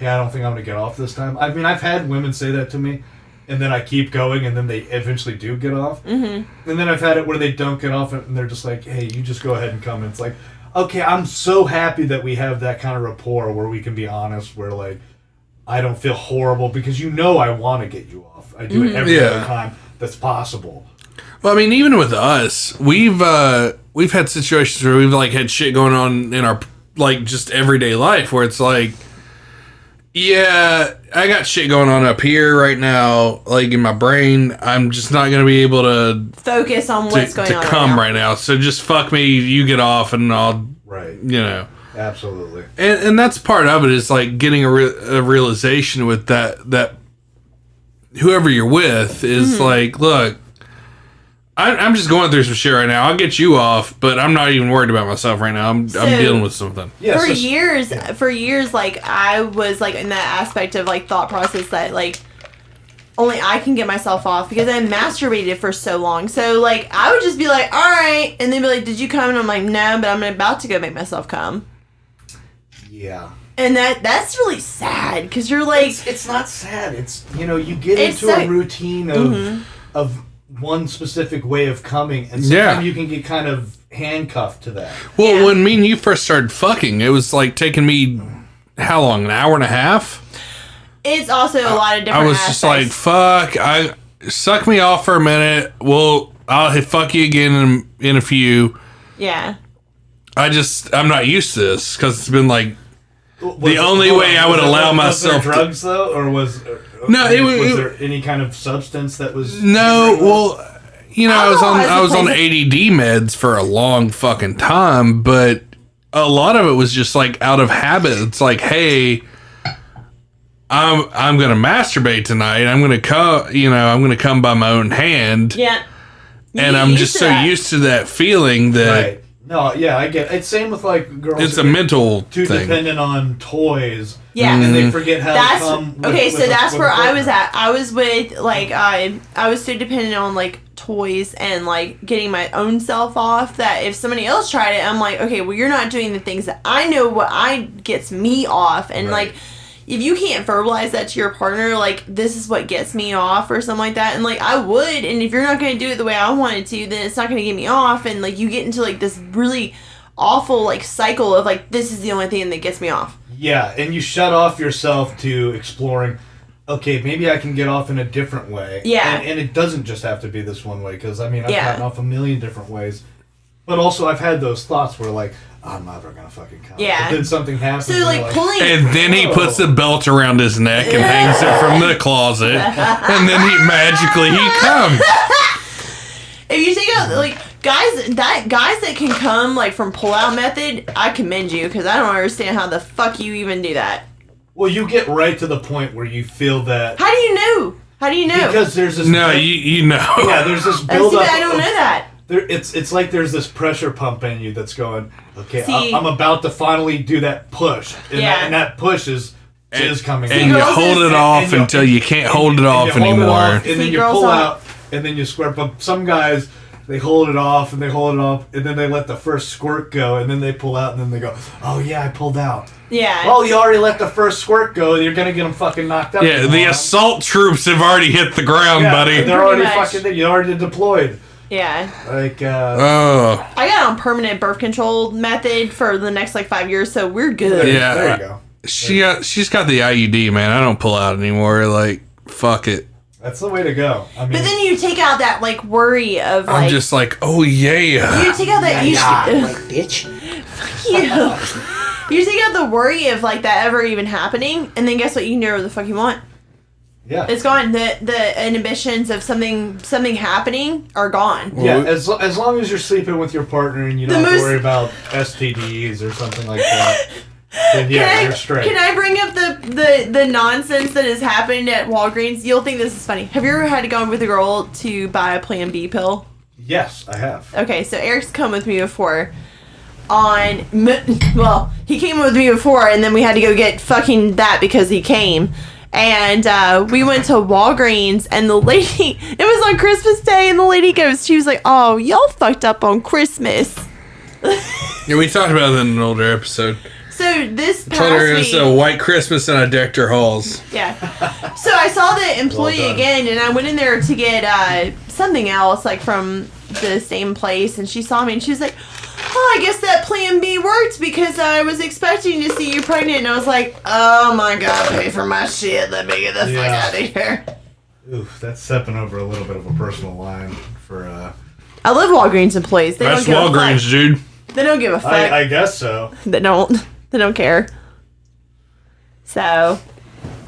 I don't think I'm going to get off this time. I mean, I've had women say that to me, and then I keep going, and then they eventually do get off. Mm-hmm. And then I've had it where they don't get off, and they're just like, hey, you just go ahead and come. And it's like, okay, I'm so happy that we have that kind of rapport where we can be honest, where, like, I don't feel horrible, because I want to get you off. I do it every other time that's possible. Well, I mean, even with us, we've had situations where we've, like, had shit going on in our, like, just everyday life where it's like, yeah, I got shit going on up here right now, like in my brain. I'm just not going to be able to focus on what's going on to come right now. So just fuck me, you get off, and I'll, Absolutely. And that's part of it, is like getting a realization with that whoever you're with is like, look, I'm just going through some shit right now. I'll get you off, but I'm not even worried about myself right now. I'm dealing with something. Yeah, for years, like I was like in that aspect of like thought process that like only I can get myself off because I masturbated for so long. So like I would just be like, all right, and they'd be like, did you come? And I'm like, no, but I'm about to go make myself come. Yeah. And that's really sad because you're like, it's not sad. It's you get into a routine of one specific way of coming, and sometimes you can get kind of handcuffed to that. Well, when me and you first started fucking, it was like taking me how long? An hour and a half? It's also a lot of different I was aspects. just like, fuck, suck me off for a minute. I'll fuck you again in a few. Yeah. I'm not used to this because it's been like the only way I would allow myself. Was there drugs though, or was was there any kind of substance that was? No, well, I was on ADD meds for a long fucking time, but a lot of it was just like out of habit. It's like, hey, I'm gonna masturbate tonight. I'm gonna come by my own hand. Yeah. And I'm just so used to that feeling that. Right. No, yeah, I get it. It's same with like girls. It's a mental too thing. Dependent on toys. Yeah. And they forget how to come. That's where I was at. I was with like I was so dependent on like toys and like getting my own self off that if somebody else tried it, I'm like, okay, well you're not doing the things that I know what gets me off, and like if you can't verbalize that to your partner, like this is what gets me off or something like that, and like I would, and if you're not going to do it the way I wanted to, then it's not going to get me off, and like you get into like this really awful like cycle of like this is the only thing that gets me off. Yeah, and you shut off yourself to exploring. Okay, maybe I can get off in a different way. Yeah. And it doesn't just have to be this one way, because, I mean, I've Yeah. gotten off a million different ways. But also, I've had those thoughts where, like, I'm never going to fucking come. Yeah. But then something happens. So, and like, you're pulling... And then he puts the belt around his neck and hangs it from the closet. And then he comes. If you take out, like, guys that can come, like, from pull-out method, I commend you, because I don't understand how the fuck you even do that. Well, you get right to the point where you feel that... How do you know? How do you know? Because there's this... No, you know. Yeah, there's this build-up... I don't know that. It's like there's this pressure pump in you that's going, okay, See- I'm about to finally do that push. And, Yeah. that push is coming. And you girls hold is- it off and until you can't hold it off you hold it anymore. off, and then See, you girls pull don't- out, and then you squirt. But some guys, they hold it off, and they hold it off, and then they let the first squirt go, and then they pull out, and then they go, oh yeah, I pulled out. Yeah. Well, you already let the first squirt go, you're going to get them fucking knocked out. Yeah, the assault troops have already hit the ground, buddy. They're already much. fucking, you're already deployed. Yeah. Like, Oh, I got on permanent birth control method for the next, like, 5 years, so we're good. yeah. there you go. She's got the IUD, man. I don't pull out anymore. Like, fuck it. That's the way to go. I mean, But then you take out that, like, worry of, like... I'm just like, oh yeah. You take out that... bitch. You take out the worry of, like, that ever even happening, and then guess what? You can do whatever the fuck you want. yeah. It's gone. The inhibitions of something happening are gone. Yeah, as long as you're sleeping with your partner and you don't have most- to worry about STDs or something like that, then yeah, you're straight. Can I bring up the nonsense that has happened at Walgreens? You'll think this is funny. Have you ever had to go with a girl to buy a Plan B pill? Yes, I have. Okay, so Eric's come with me before. He came with me before, and then we had to go get fucking that because he came. And we went to Walgreens, and the lady, it was on Christmas Day, and the lady goes, she was like, oh, y'all fucked up on Christmas. Yeah, we talked about that in an older episode. So this Told her it was past a week, white Christmas and I decked her halls. yeah. So I saw the employee Well done. again, and I went in there to get something else, like from the same place, and she saw me, and she was like, oh, I guess that Plan B worked because I was expecting to see you pregnant, and I was like, oh my god, pay for my shit, let me get the fuck Yeah. out of here. Oof, that's stepping over a little bit of a personal line for. I love Walgreens employees. They That's don't give Walgreens, a fuck. dude. They don't give a fuck. I guess so. They don't care. So,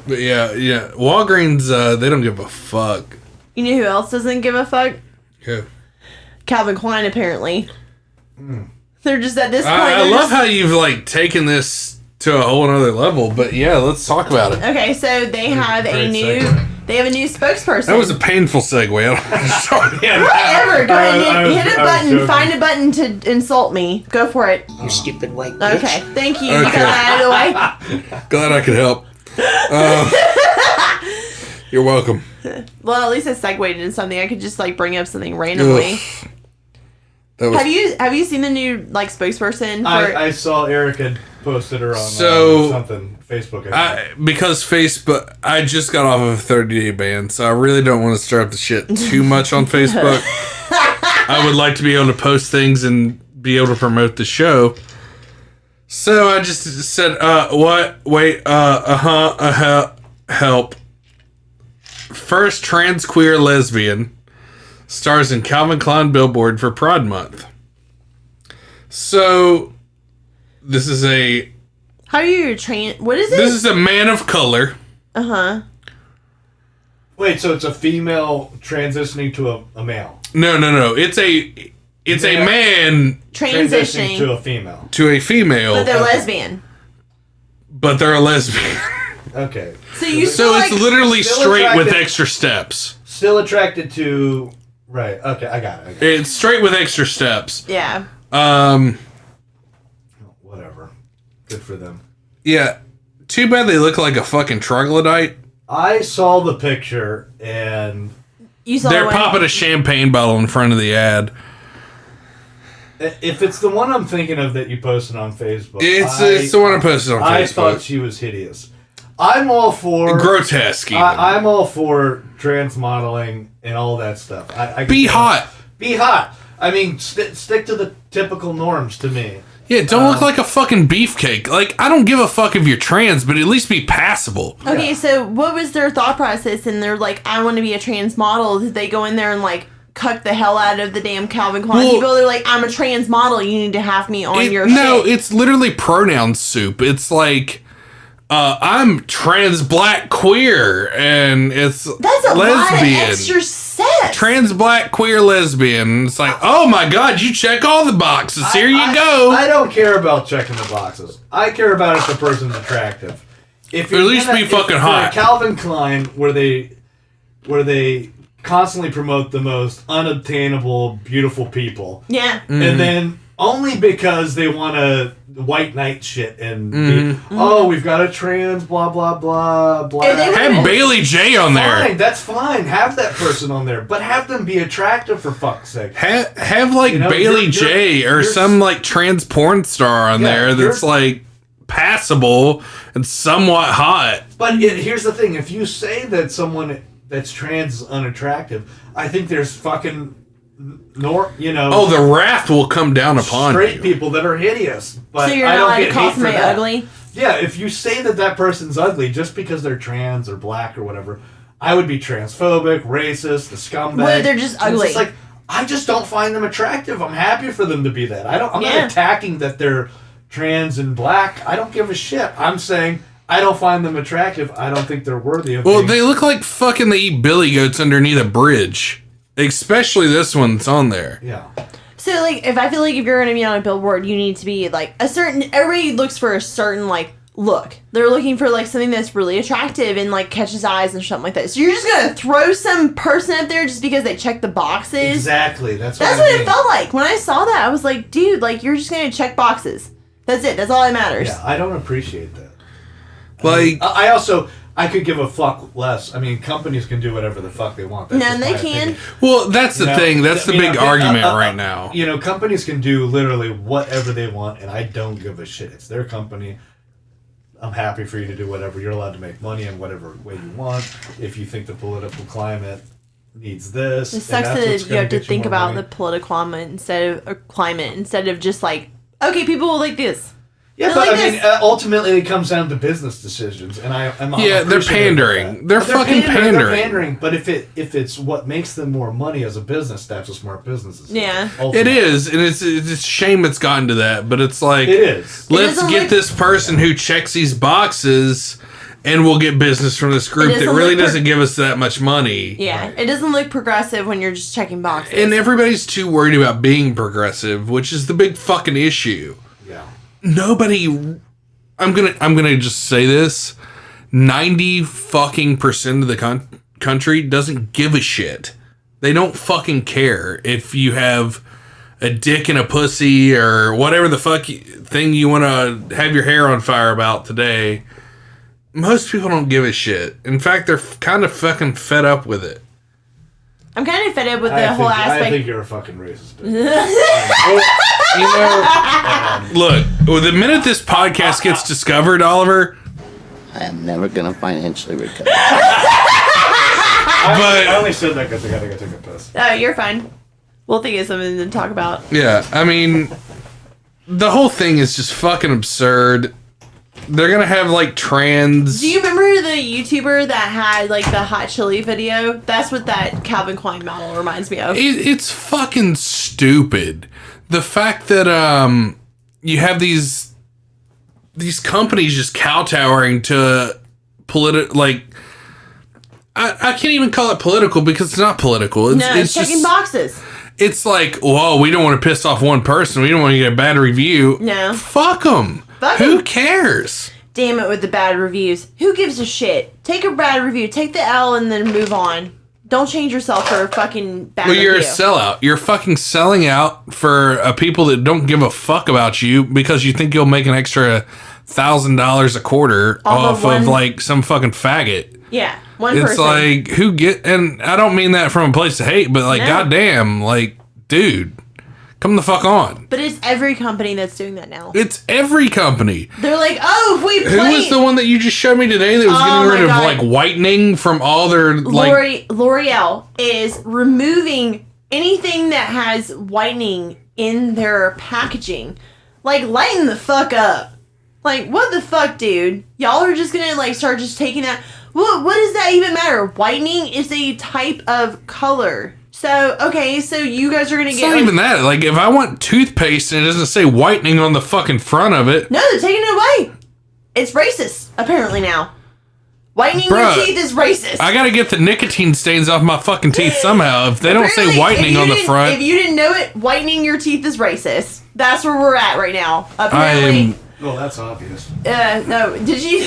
But yeah. Walgreens, they don't give a fuck. you know who else doesn't give a fuck? Yeah. Calvin Klein, apparently. They're just at this point. I they're love just- how you've like taken this to a whole other level, but yeah, let's talk about it. Okay, so they have a Great new segue. spokesperson. That was a painful segue. Sorry. Whatever. Go ahead, I was- hit a I was button. joking. Find a button to insult me. Go for it. You stupid white bitch. Okay, thank you. You got Okay. that out of the way. Glad I could help. You're welcome. Well, at least I segued into something. I could just like bring up something randomly. Ugh. That was Have you seen the new like spokesperson for? I saw Eric had posted her on So, something Facebook. I think. because Facebook, I just got off of a 30-day ban, so I really don't want to stir up the shit too much on Facebook. I would like to be able to post things and be able to promote the show. So I just said, what? Wait, help. First trans queer lesbian stars in Calvin Klein billboard for Pride Month. So this is a How are you train? What is it? this is a man of color. Wait, so it's a female transitioning to a male. No. It's a Yeah. man Transitioning, to a female. to a female, but they're lesbian. but they're a lesbian. Okay. So you So still it's like, literally still straight with attracted- extra steps. Still attracted to. Right. Okay, I got it. It's straight with extra steps. yeah. Whatever. Good for them. Yeah. Too bad they look like a fucking troglodyte. I saw the picture and You saw They're the one- popping a champagne bottle in front of the ad. if it's the one I'm thinking of that you posted on Facebook, It's the one I posted on I Facebook. thought she was hideous. I'm all for Grotesque. Even. I'm all for trans modeling and all that stuff. Be hot. Be hot. I mean, stick to the typical norms to me. Yeah, don't look like a fucking beefcake. Like, I don't give a fuck if you're trans, but at least be passable. Okay, so what was their thought process? And they're like, I want to be a trans model. Did they go in there and like cuck the hell out of the damn Calvin Klein people? They're like, I'm a trans model. You need to have me on your shit. No, it's literally pronoun soup. It's like, I'm trans black queer, and it's that's a lesbian. lot of extra sex. Trans black queer lesbian. It's like, oh my god, you check all the boxes. Here you go. I don't care about checking the boxes. I care about if the person's attractive. If at least be fucking hot. Calvin Klein, where they constantly promote the most unobtainable, beautiful people. Yeah. And then only because they want to white knight shit and be, oh, we've got a trans, blah, blah, blah, blah. Have Bailey J on there. Fine, that's fine. Have that person on there. But have them be attractive, for fuck's sake. Have like Bailey J or some like trans porn star on there that's like passable and somewhat hot. But here's the thing. If you say that someone that's trans is unattractive, I think there's fucking... Oh, the wrath will come down upon straight people that are hideous. But so you're not allowed to call somebody ugly? Yeah, if you say that person's ugly just because they're trans or black or whatever, I would be transphobic, racist, a scumbag. Well, they're just ugly. It's like, I just don't find them attractive. I'm happy for them to be that. I'm not attacking that they're trans and black. I don't give a shit. I'm saying I don't find them attractive. I don't think they're worthy of they look like fucking they eat billy goats underneath a bridge. Especially this one that's on there. Yeah. So, like, if I feel like if you're going to be on a billboard, you need to be, like, a certain... Everybody looks for a certain, like, look. They're looking for, like, something that's really attractive and, like, catches eyes and something like that. So you're just going to throw some person up there just because they check the boxes? Exactly. That's what it felt like. When I saw that, I was like, dude, like, you're just going to check boxes. That's it. That's all that matters. Yeah, I don't appreciate that. Like... I could give a fuck less. I mean, companies can do whatever the fuck they want. No, they can. Opinion. Well, that's the thing. That's the big argument right now. You know, companies can do literally whatever they want, and I don't give a shit. It's their company. I'm happy for you to do whatever. You're allowed to make money in whatever way you want. If you think the political climate needs this, it sucks that you have to think about the political climate instead of just like, okay, people will like this. Yeah, but I mean, ultimately it comes down to business decisions, and they're pandering. They're fucking pandering. They're pandering, but if it's what makes them more money as a business, that's what smart businesses. Yeah, it is, and it's a shame it's gotten to that. But it's like, it is. Let's get this person who checks these boxes, and we'll get business from this group that really doesn't give us that much money. Yeah, it doesn't look progressive when you're just checking boxes. And everybody's too worried about being progressive, which is the big fucking issue. Nobody, I'm gonna just say this, 90% of the country doesn't give a shit. They don't fucking care if you have a dick and a pussy or whatever the fuck thing you want to have your hair on fire about today. Most people don't give a shit. In fact, they're kind of fucking fed up with it. I'm kind of fed up with the whole aspect. I think you're a fucking racist. You know, look, the minute this podcast gets discovered, Oliver, I am never gonna financially recover. I only said that because I gotta go take a piss. Oh, you're fine. We'll think of something to talk about. Yeah, I mean, the whole thing is just fucking absurd. They're gonna have like trans. Do you remember the YouTuber that had like the hot chili video? That's what that Calvin Klein model reminds me of. It's fucking stupid. The fact that you have these companies just kowtowing to I can't even call it political because it's not political. It's checking boxes. It's like, whoa, we don't want to piss off one person. We don't want to get a bad review. No. Fuck them. Who cares? Damn it with the bad reviews. Who gives a shit? Take a bad review. Take the L and then move on. Don't change yourself for a fucking bad review. You're a sellout. You're fucking selling out for people that don't give a fuck about you because you think you'll make an extra $1,000 a quarter off of like some fucking faggot. Yeah, one person. It's like, and I don't mean that from a place of hate, but like, goddamn, like, dude, come the fuck on. But it's every company that's doing that now. It's every company. They're like, oh, if we play... Who was the one that you just showed me today that was getting rid of like whitening from all their like... L'Oreal is removing anything that has whitening in their packaging. Like, lighten the fuck up. Like, what the fuck, dude? Y'all are just gonna, like, start just taking that... What does that even matter? Whitening is a type of color. So, okay, so you guys are gonna get... It's not even that. Like, if I want toothpaste and it doesn't say whitening on the fucking front of it... No, they're taking it away. It's racist, apparently, now. Whitening your teeth is racist. I gotta get the nicotine stains off my fucking teeth somehow. If they don't say whitening on the front... If you didn't know it, whitening your teeth is racist. That's where we're at right now. Apparently... Well, that's obvious. No, did you...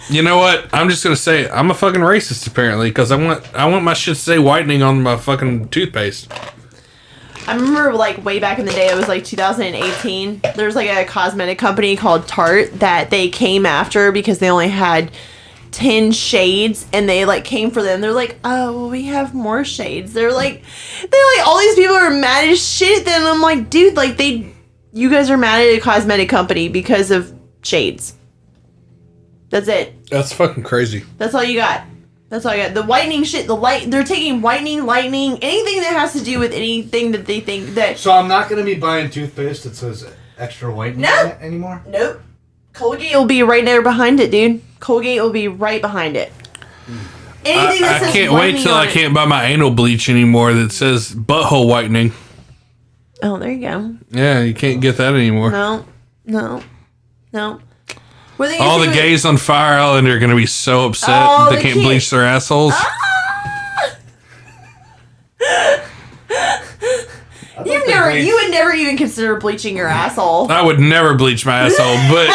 You know what? I'm just gonna say I'm a fucking racist apparently because I want my shit to say whitening on my fucking toothpaste. I remember like way back in the day, it was like 2018. There's like a cosmetic company called Tarte that they came after because they only had 10 shades and they like came for them. They're like, oh, well, we have more shades. They're like all these people are mad as shit at them. I'm like, dude, like you guys are mad at a cosmetic company because of shades. That's it. That's fucking crazy. That's all you got. That's all I got. The whitening shit, they're taking whitening, lightening, anything that has to do with anything that they think that... So I'm not going to be buying toothpaste that says extra whitening in it anymore? Nope. Colgate will be right there behind it, dude. Colgate will be right behind it. Anything that says I can't wait till I can't buy my anal bleach anymore that says butthole whitening. Oh, there you go. Yeah, you can't get that anymore. No. All the gays on Fire Island are going to be so upset they can't bleach their assholes. You would never even consider bleaching your asshole. I would never bleach my asshole, but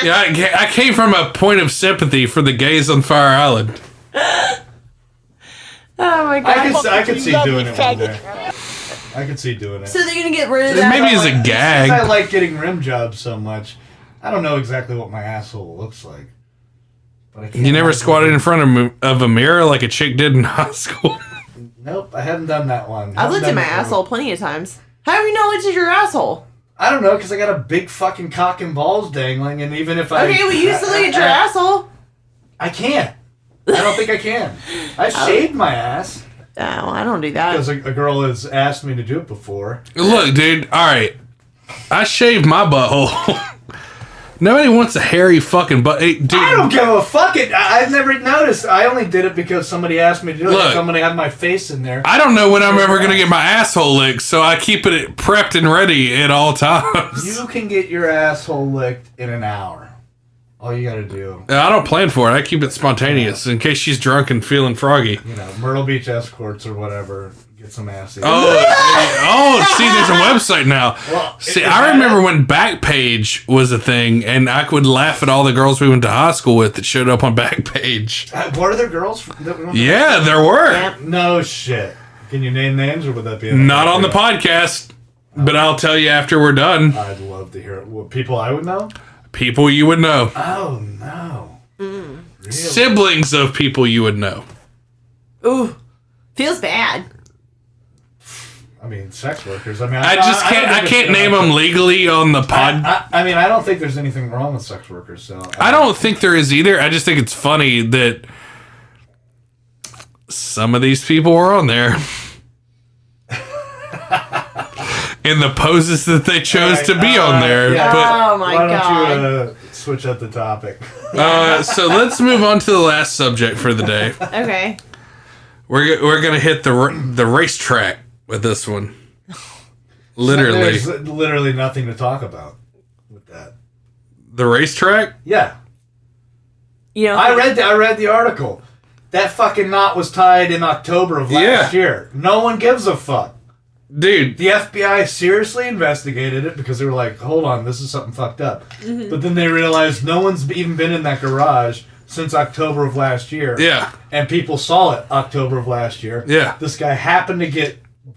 yeah, I came from a point of sympathy for the gays on Fire Island. Oh my god! I could see doing it one day. I could see doing it. So they're gonna get rid of that. Maybe as a gag. Since I like getting rim jobs so much, I don't know exactly what my asshole looks like. But I can't. You never squatted in front of a mirror like a chick did in high school? Nope, I haven't done that one. I've looked at my asshole plenty of times. How have you not looked at your asshole? I don't know, because I got a big fucking cock and balls dangling, and even if I... Okay, well, you used to look at your asshole. I can't. I don't think I can. I shaved my ass. Oh, I don't do that. Because a girl has asked me to do it before. Look, dude, alright. I shaved my butthole. Nobody wants a hairy fucking butt. Hey, dude. I don't give a fuck. I've never noticed. I only did it because somebody asked me to do it. Look, somebody had my face in there. I don't know when I'm ever going to get my asshole licked, so I keep it prepped and ready at all times. You can get your asshole licked in an hour. All you gotta do. I don't plan for it. I keep it spontaneous in case she's drunk and feeling froggy. You know, Myrtle Beach Escorts or whatever. Get some ass. See, there's a website now. Well, see, I remember when Backpage was a thing, and I would laugh at all the girls we went to high school with that showed up on Backpage. Were there girls that we went to there were. No shit. Can you name names, or would that be... Not on the podcast, but I'll tell you after we're done. I'd love to hear it. What, people I would know? People you would know. Oh, no. Really? Siblings of people you would know. Ooh. Feels bad. I mean, sex workers. I mean, I can't name them legally on the pod. I mean, I don't think there's anything wrong with sex workers. So I don't think there is either. I just think it's funny that some of these people are on there. In the poses that they chose to be on there. Yeah. But, oh my god. Why don't you switch up the topic? So let's move on to the last subject for the day. Okay. We're going to hit the racetrack with this one. Literally. So there's literally nothing to talk about with that. The racetrack? Yeah. You know, I read the article. That fucking knot was tied in October of last year. No one gives a fuck. Dude. The FBI seriously investigated it because they were like, hold on, this is something fucked up. Mm-hmm. But then they realized no one's even been in that garage since October of last year. Yeah. And people saw it October of last year. Yeah. This guy happened to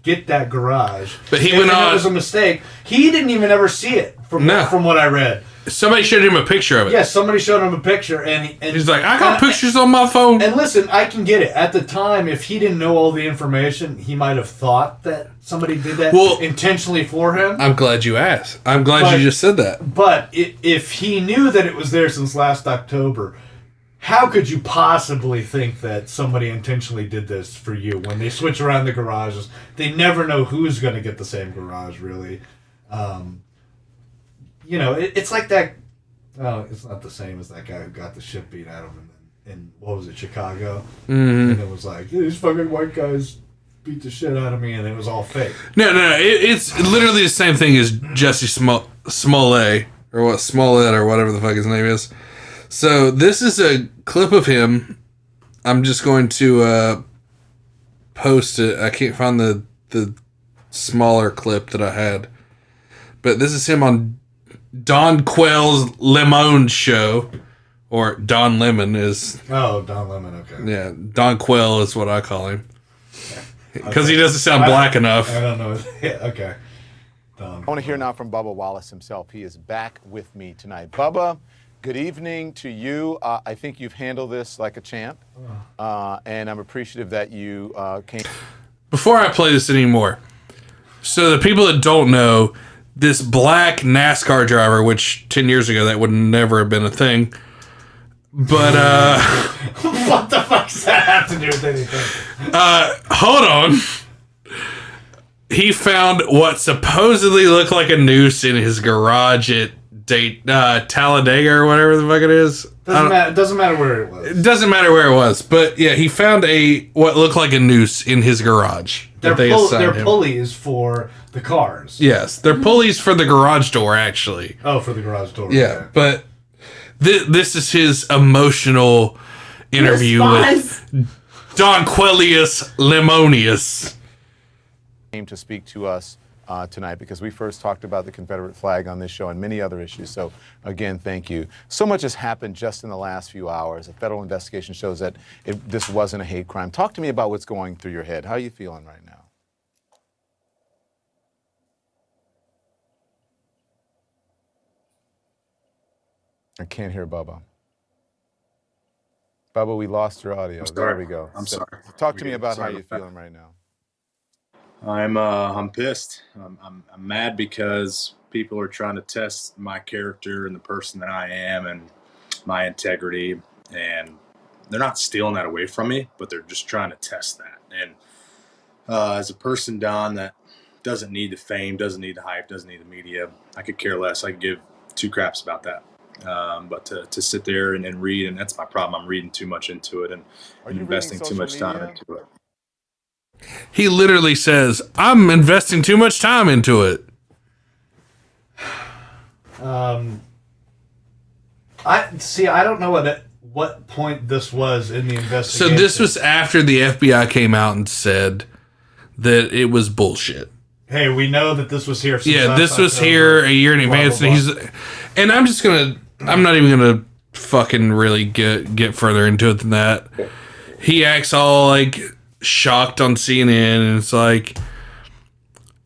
get that garage. But he went on. It was a mistake. He didn't even ever see it from what I read. Somebody showed him a picture of it. Yes, somebody showed him a picture, and he's like, I got pictures on my phone. And listen, I can get it. At the time, if he didn't know all the information, he might have thought that somebody did that intentionally for him. I'm glad you asked. I'm glad you just said that. But if he knew that it was there since last October, how could you possibly think that somebody intentionally did this for you? When they switch around the garages, they never know who's going to get the same garage, really. you know, it's like that. Oh, it's not the same as that guy who got the shit beat out of him in what was it, Chicago? Mm-hmm. And it was like, these fucking white guys beat the shit out of me, and it was all fake. No, it's literally the same thing as Jesse Smollett, or what, Smollett, or whatever the fuck his name is. So this is a clip of him. I'm just going to post it. I can't find the smaller clip that I had, but this is him on Don Quayle's Lemon show, or Don Lemon is. Oh, Don Lemon. Okay. Yeah, Don Quayle is what I call him. Because he doesn't sound black enough. I don't know. Yeah, okay. I want to hear now from Bubba Wallace himself. He is back with me tonight. Bubba, good evening to you. I think you've handled this like a champ. And I'm appreciative that you came. Before I play this anymore, so the people that don't know, this black NASCAR driver, which 10 years ago that would never have been a thing, but what the fuck does that have to do with anything? Hold on. He found what supposedly looked like a noose in his garage at Talladega or whatever the fuck it is. Doesn't matter where it was. It doesn't matter where it was, but yeah, he found what looked like a noose in his garage. They're pulleys for the cars. Yes, they're pulleys for the garage door, actually. Oh, for the garage door. Yeah, okay. but this is his emotional interview with Don Quellius Lemonius. Came to speak to us tonight because we first talked about the Confederate flag on this show and many other issues. So again, thank you. So much has happened just in the last few hours. A federal investigation shows that this wasn't a hate crime. Talk to me about what's going through your head. How are you feeling right now? I can't hear Bubba. Bubba, we lost your audio. There we go. I'm sorry. Talk to me about how you're feeling right now. I'm pissed. I'm mad because people are trying to test my character and the person that I am and my integrity, and they're not stealing that away from me, but they're just trying to test that. And as a person, Don, that doesn't need the fame, doesn't need the hype, doesn't need the media, I could care less. I could give two craps about that. But to sit there and read, and that's my problem. I'm reading too much into it and investing too much time into it. He literally says, I'm investing too much time into it. I don't know what point this was in the investigation. So this was after the FBI came out and said that it was bullshit. Hey, we know that this was here. This was here a year in advance, and I'm not even gonna fucking really get further into it than that. He acts all like shocked on CNN, and it's like,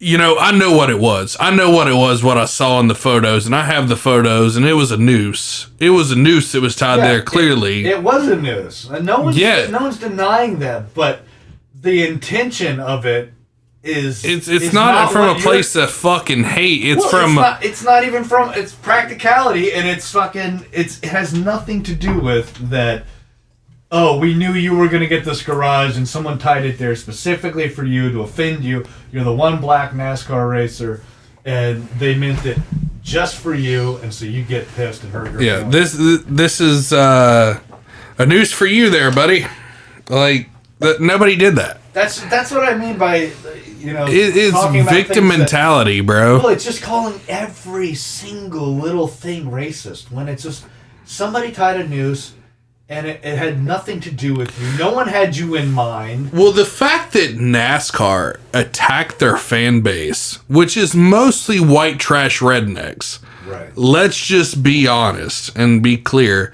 I know what it was. What I saw in the photos, and I have the photos, and it was a noose. It was a noose that was tied there, clearly. It was a noose. And no one's denying that, but the intention of it is... It's not from a place of fucking hate. It's it's practicality, and it has nothing to do with that. Oh, we knew you were going to get this garage, and someone tied it there specifically for you to offend you. You're the one black NASCAR racer, and they meant it just for you, and so you get pissed and hurt your feelings. This is a noose for you there, buddy. Like, nobody did that. That's what I mean by, it's victim mentality, bro. Well, it's just calling every single little thing racist when it's just somebody tied a noose. And it had nothing to do with you. No one had you in mind. Well, the fact that NASCAR attacked their fan base, which is mostly white trash rednecks. Right. Let's just be honest and be clear.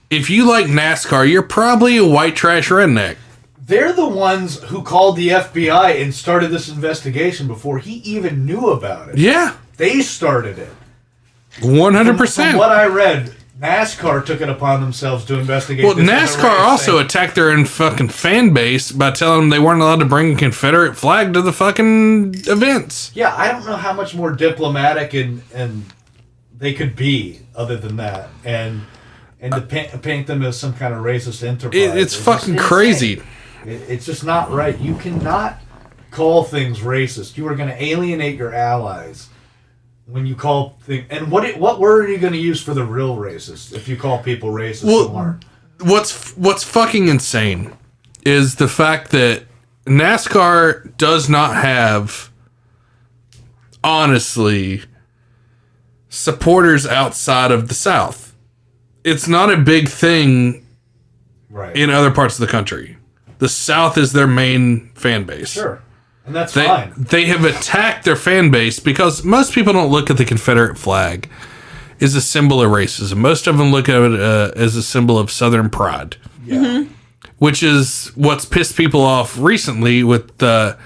If you like NASCAR, you're probably a white trash redneck. They're the ones who called the FBI and started this investigation before he even knew about it. Yeah. They started it. 100%. From what I read, NASCAR took it upon themselves to investigate. Well, NASCAR also attacked their own fucking fan base by telling them they weren't allowed to bring a Confederate flag to the fucking events. Yeah, I don't know how much more diplomatic and they could be other than that, and to paint them as some kind of racist enterprise. It's fucking crazy. It's just not right. You cannot call things racist. You are going to alienate your allies when you call and what word are you going to use for the real racists if you call people racist who aren't? What's fucking insane is the fact that NASCAR does not have, honestly, supporters outside of the South. It's not a big thing in other parts of the country. The South is their main fan base. Sure. And that's fine. They have attacked their fan base because most people don't look at the Confederate flag as a symbol of racism. Most of them look at it as a symbol of Southern pride. Yeah. Mm-hmm. Which is what's pissed people off recently with the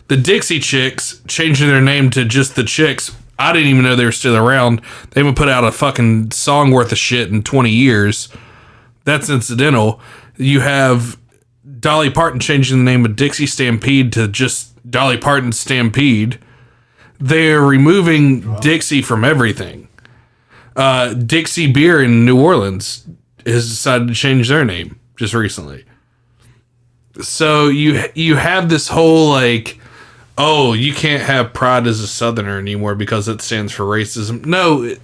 Dixie Chicks changing their name to just the Chicks. I didn't even know they were still around. They haven't put out a fucking song worth of shit in 20 years. That's incidental. You have Dolly Parton changing the name of Dixie Stampede to just Dolly Parton Stampede. They're removing Dixie from everything. Dixie Beer in New Orleans has decided to change their name just recently. So you have this whole like, oh, you can't have pride as a Southerner anymore because it stands for racism. No,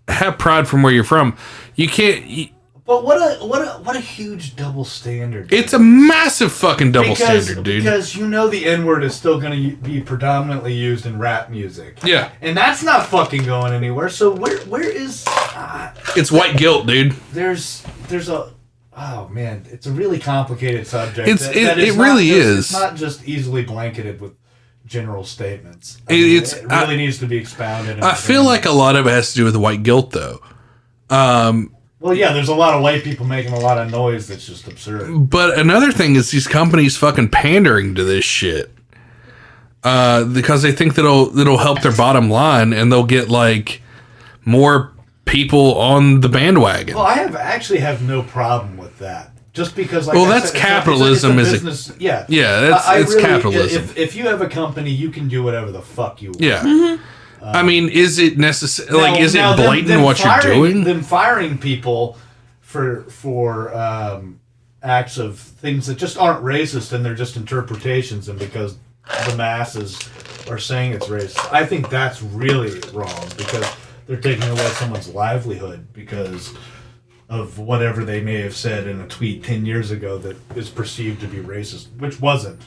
have pride from where you're from. You can't. But what a huge double standard. It's a massive fucking double standard, dude. Because you know the N-word is still going to be predominantly used in rap music. Yeah. And that's not fucking going anywhere. So where is... it's white guilt, dude. There's a... Oh, man. It's a really complicated subject. It really is. It's not just easily blanketed with general statements. It really needs to be expounded. I feel like a lot of it has to do with white guilt, though. Well, yeah, there's a lot of white people making a lot of noise that's just absurd. But another thing is these companies fucking pandering to this shit. Because they think that'll help their bottom line and they'll get like more people on the bandwagon. Well, I actually have no problem with that. Just because, like, well, that's capitalism. It's a business. Yeah, it's capitalism. If you have a company, you can do whatever the fuck you want. Yeah. Mm-hmm. I mean, is it necessary? Like, is it blatant what you're doing? Them firing people for acts of things that just aren't racist and they're just interpretations, and because the masses are saying it's racist, I think that's really wrong because they're taking away someone's livelihood because of whatever they may have said in a tweet 10 years ago that is perceived to be racist, which wasn't.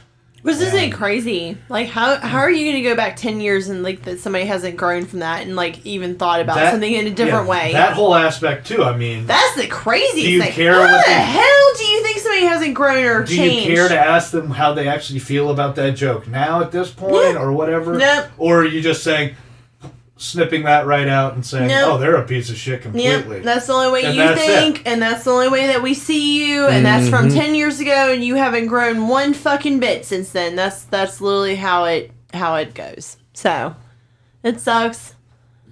Which isn't crazy. Like, how are you going to go back 10 years and, like, that somebody hasn't grown from that and, like, even thought about something in a different way? That whole aspect, too. I mean... That's the crazy thing. How the hell do you think somebody hasn't grown or changed? Do you care to ask them how they actually feel about that joke now at this point or whatever? Nope. Or are you just saying... snipping that right out and saying, oh, they're a piece of shit completely. Yep. That's the only way you think, and that's the only way that we see you, and that's from 10 years ago, and you haven't grown one fucking bit since then. That's literally how it goes. So, it sucks.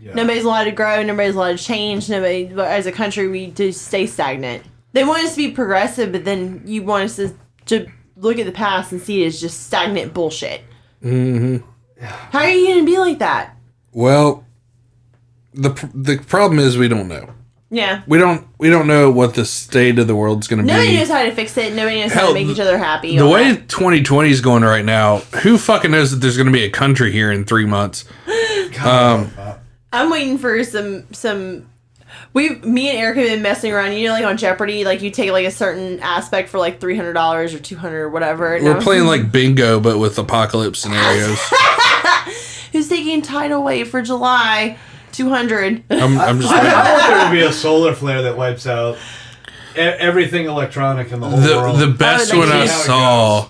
Yeah. Nobody's allowed to grow, nobody's allowed to change, nobody, as a country, we just stay stagnant. They want us to be progressive, but then you want us to look at the past and see it as just stagnant bullshit. Mm-hmm. How are you going to be like that? Well, the problem is we don't know. Yeah. We don't know what the state of the world's going to be. Nobody knows how to fix it. Nobody knows how to make each other happy. The way 2020 is going right now, who fucking knows that there's going to be a country here in 3 months? I'm waiting for some. Me and Eric have been messing around. You know, like on Jeopardy, like you take like a certain aspect for like $300 or $200 or whatever. We're playing like bingo, but with apocalypse scenarios. Who's taking tidal wave for July? 200. I'm just. I want there to be a solar flare that wipes out everything electronic in the whole world. The best one I saw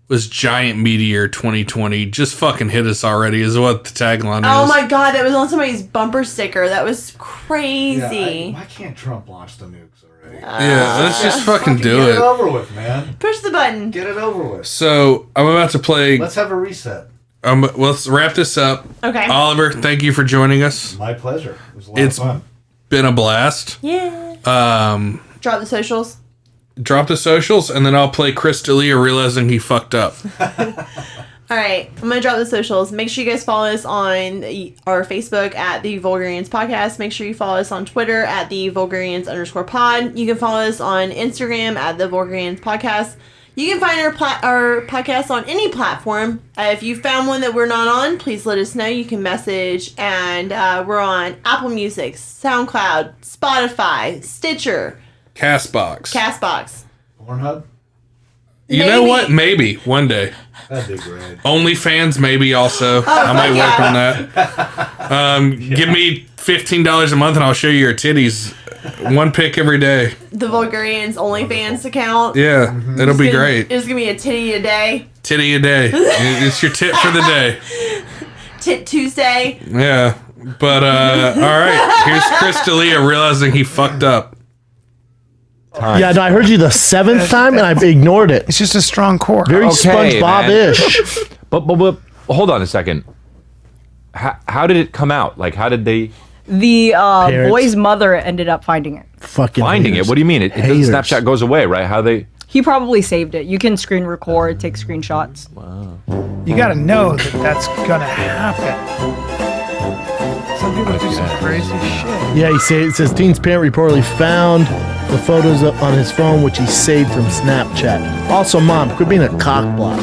was Giant Meteor 2020. Just fucking hit us already is what the tagline is. Oh my god, that was on somebody's bumper sticker. That was crazy. Yeah, why can't Trump launch the nukes already? Yeah, let's just fucking do it. Get it over with, man. Push the button. Get it over with. So, I'm about to play... Let's have a reset. Let's wrap this up. Okay. Oliver, thank you for joining us. My pleasure. It was a lot of fun. Been a blast. Yeah. Drop the socials. Drop the socials, and then I'll play Chris D'Elia realizing he fucked up. All right. I'm going to drop the socials. Make sure you guys follow us on our Facebook at the Vulgarians Podcast. Make sure you follow us on Twitter at the Vulgarians _pod. You can follow us on Instagram at the Vulgarians Podcast. You can find our podcast on any platform. If you found one that we're not on, please let us know. You can message, and we're on Apple Music, SoundCloud, Spotify, Stitcher, Castbox. Pornhub? You know what? Maybe one day. That'd be great. OnlyFans, maybe also. I might work on that. Give me $15 a month and I'll show you your titties. One pic every day. The Vulgarians OnlyFans account. Yeah, it'll be great. It's going to be a titty a day. Titty a day. It's your tit for the day. Tit Tuesday. Yeah. But, all right. Here's Chris D'Elia realizing he fucked up. Yeah, no, I heard you the 7th time and I ignored it. It's just a strong core. Very SpongeBob-ish. but hold on a second. How did it come out? Like, how did they... The boy's mother ended up finding it. Fucking finding haters. It? What do you mean? It Snapchat goes away, right? How they... He probably saved it. You can screen record, take screenshots. Wow. You got to know that that's going to happen. Some people do some crazy shit. Yeah, it says teen's parent reportedly found the photos on his phone, which he saved from Snapchat. Also, Mom, quit being a cockblock.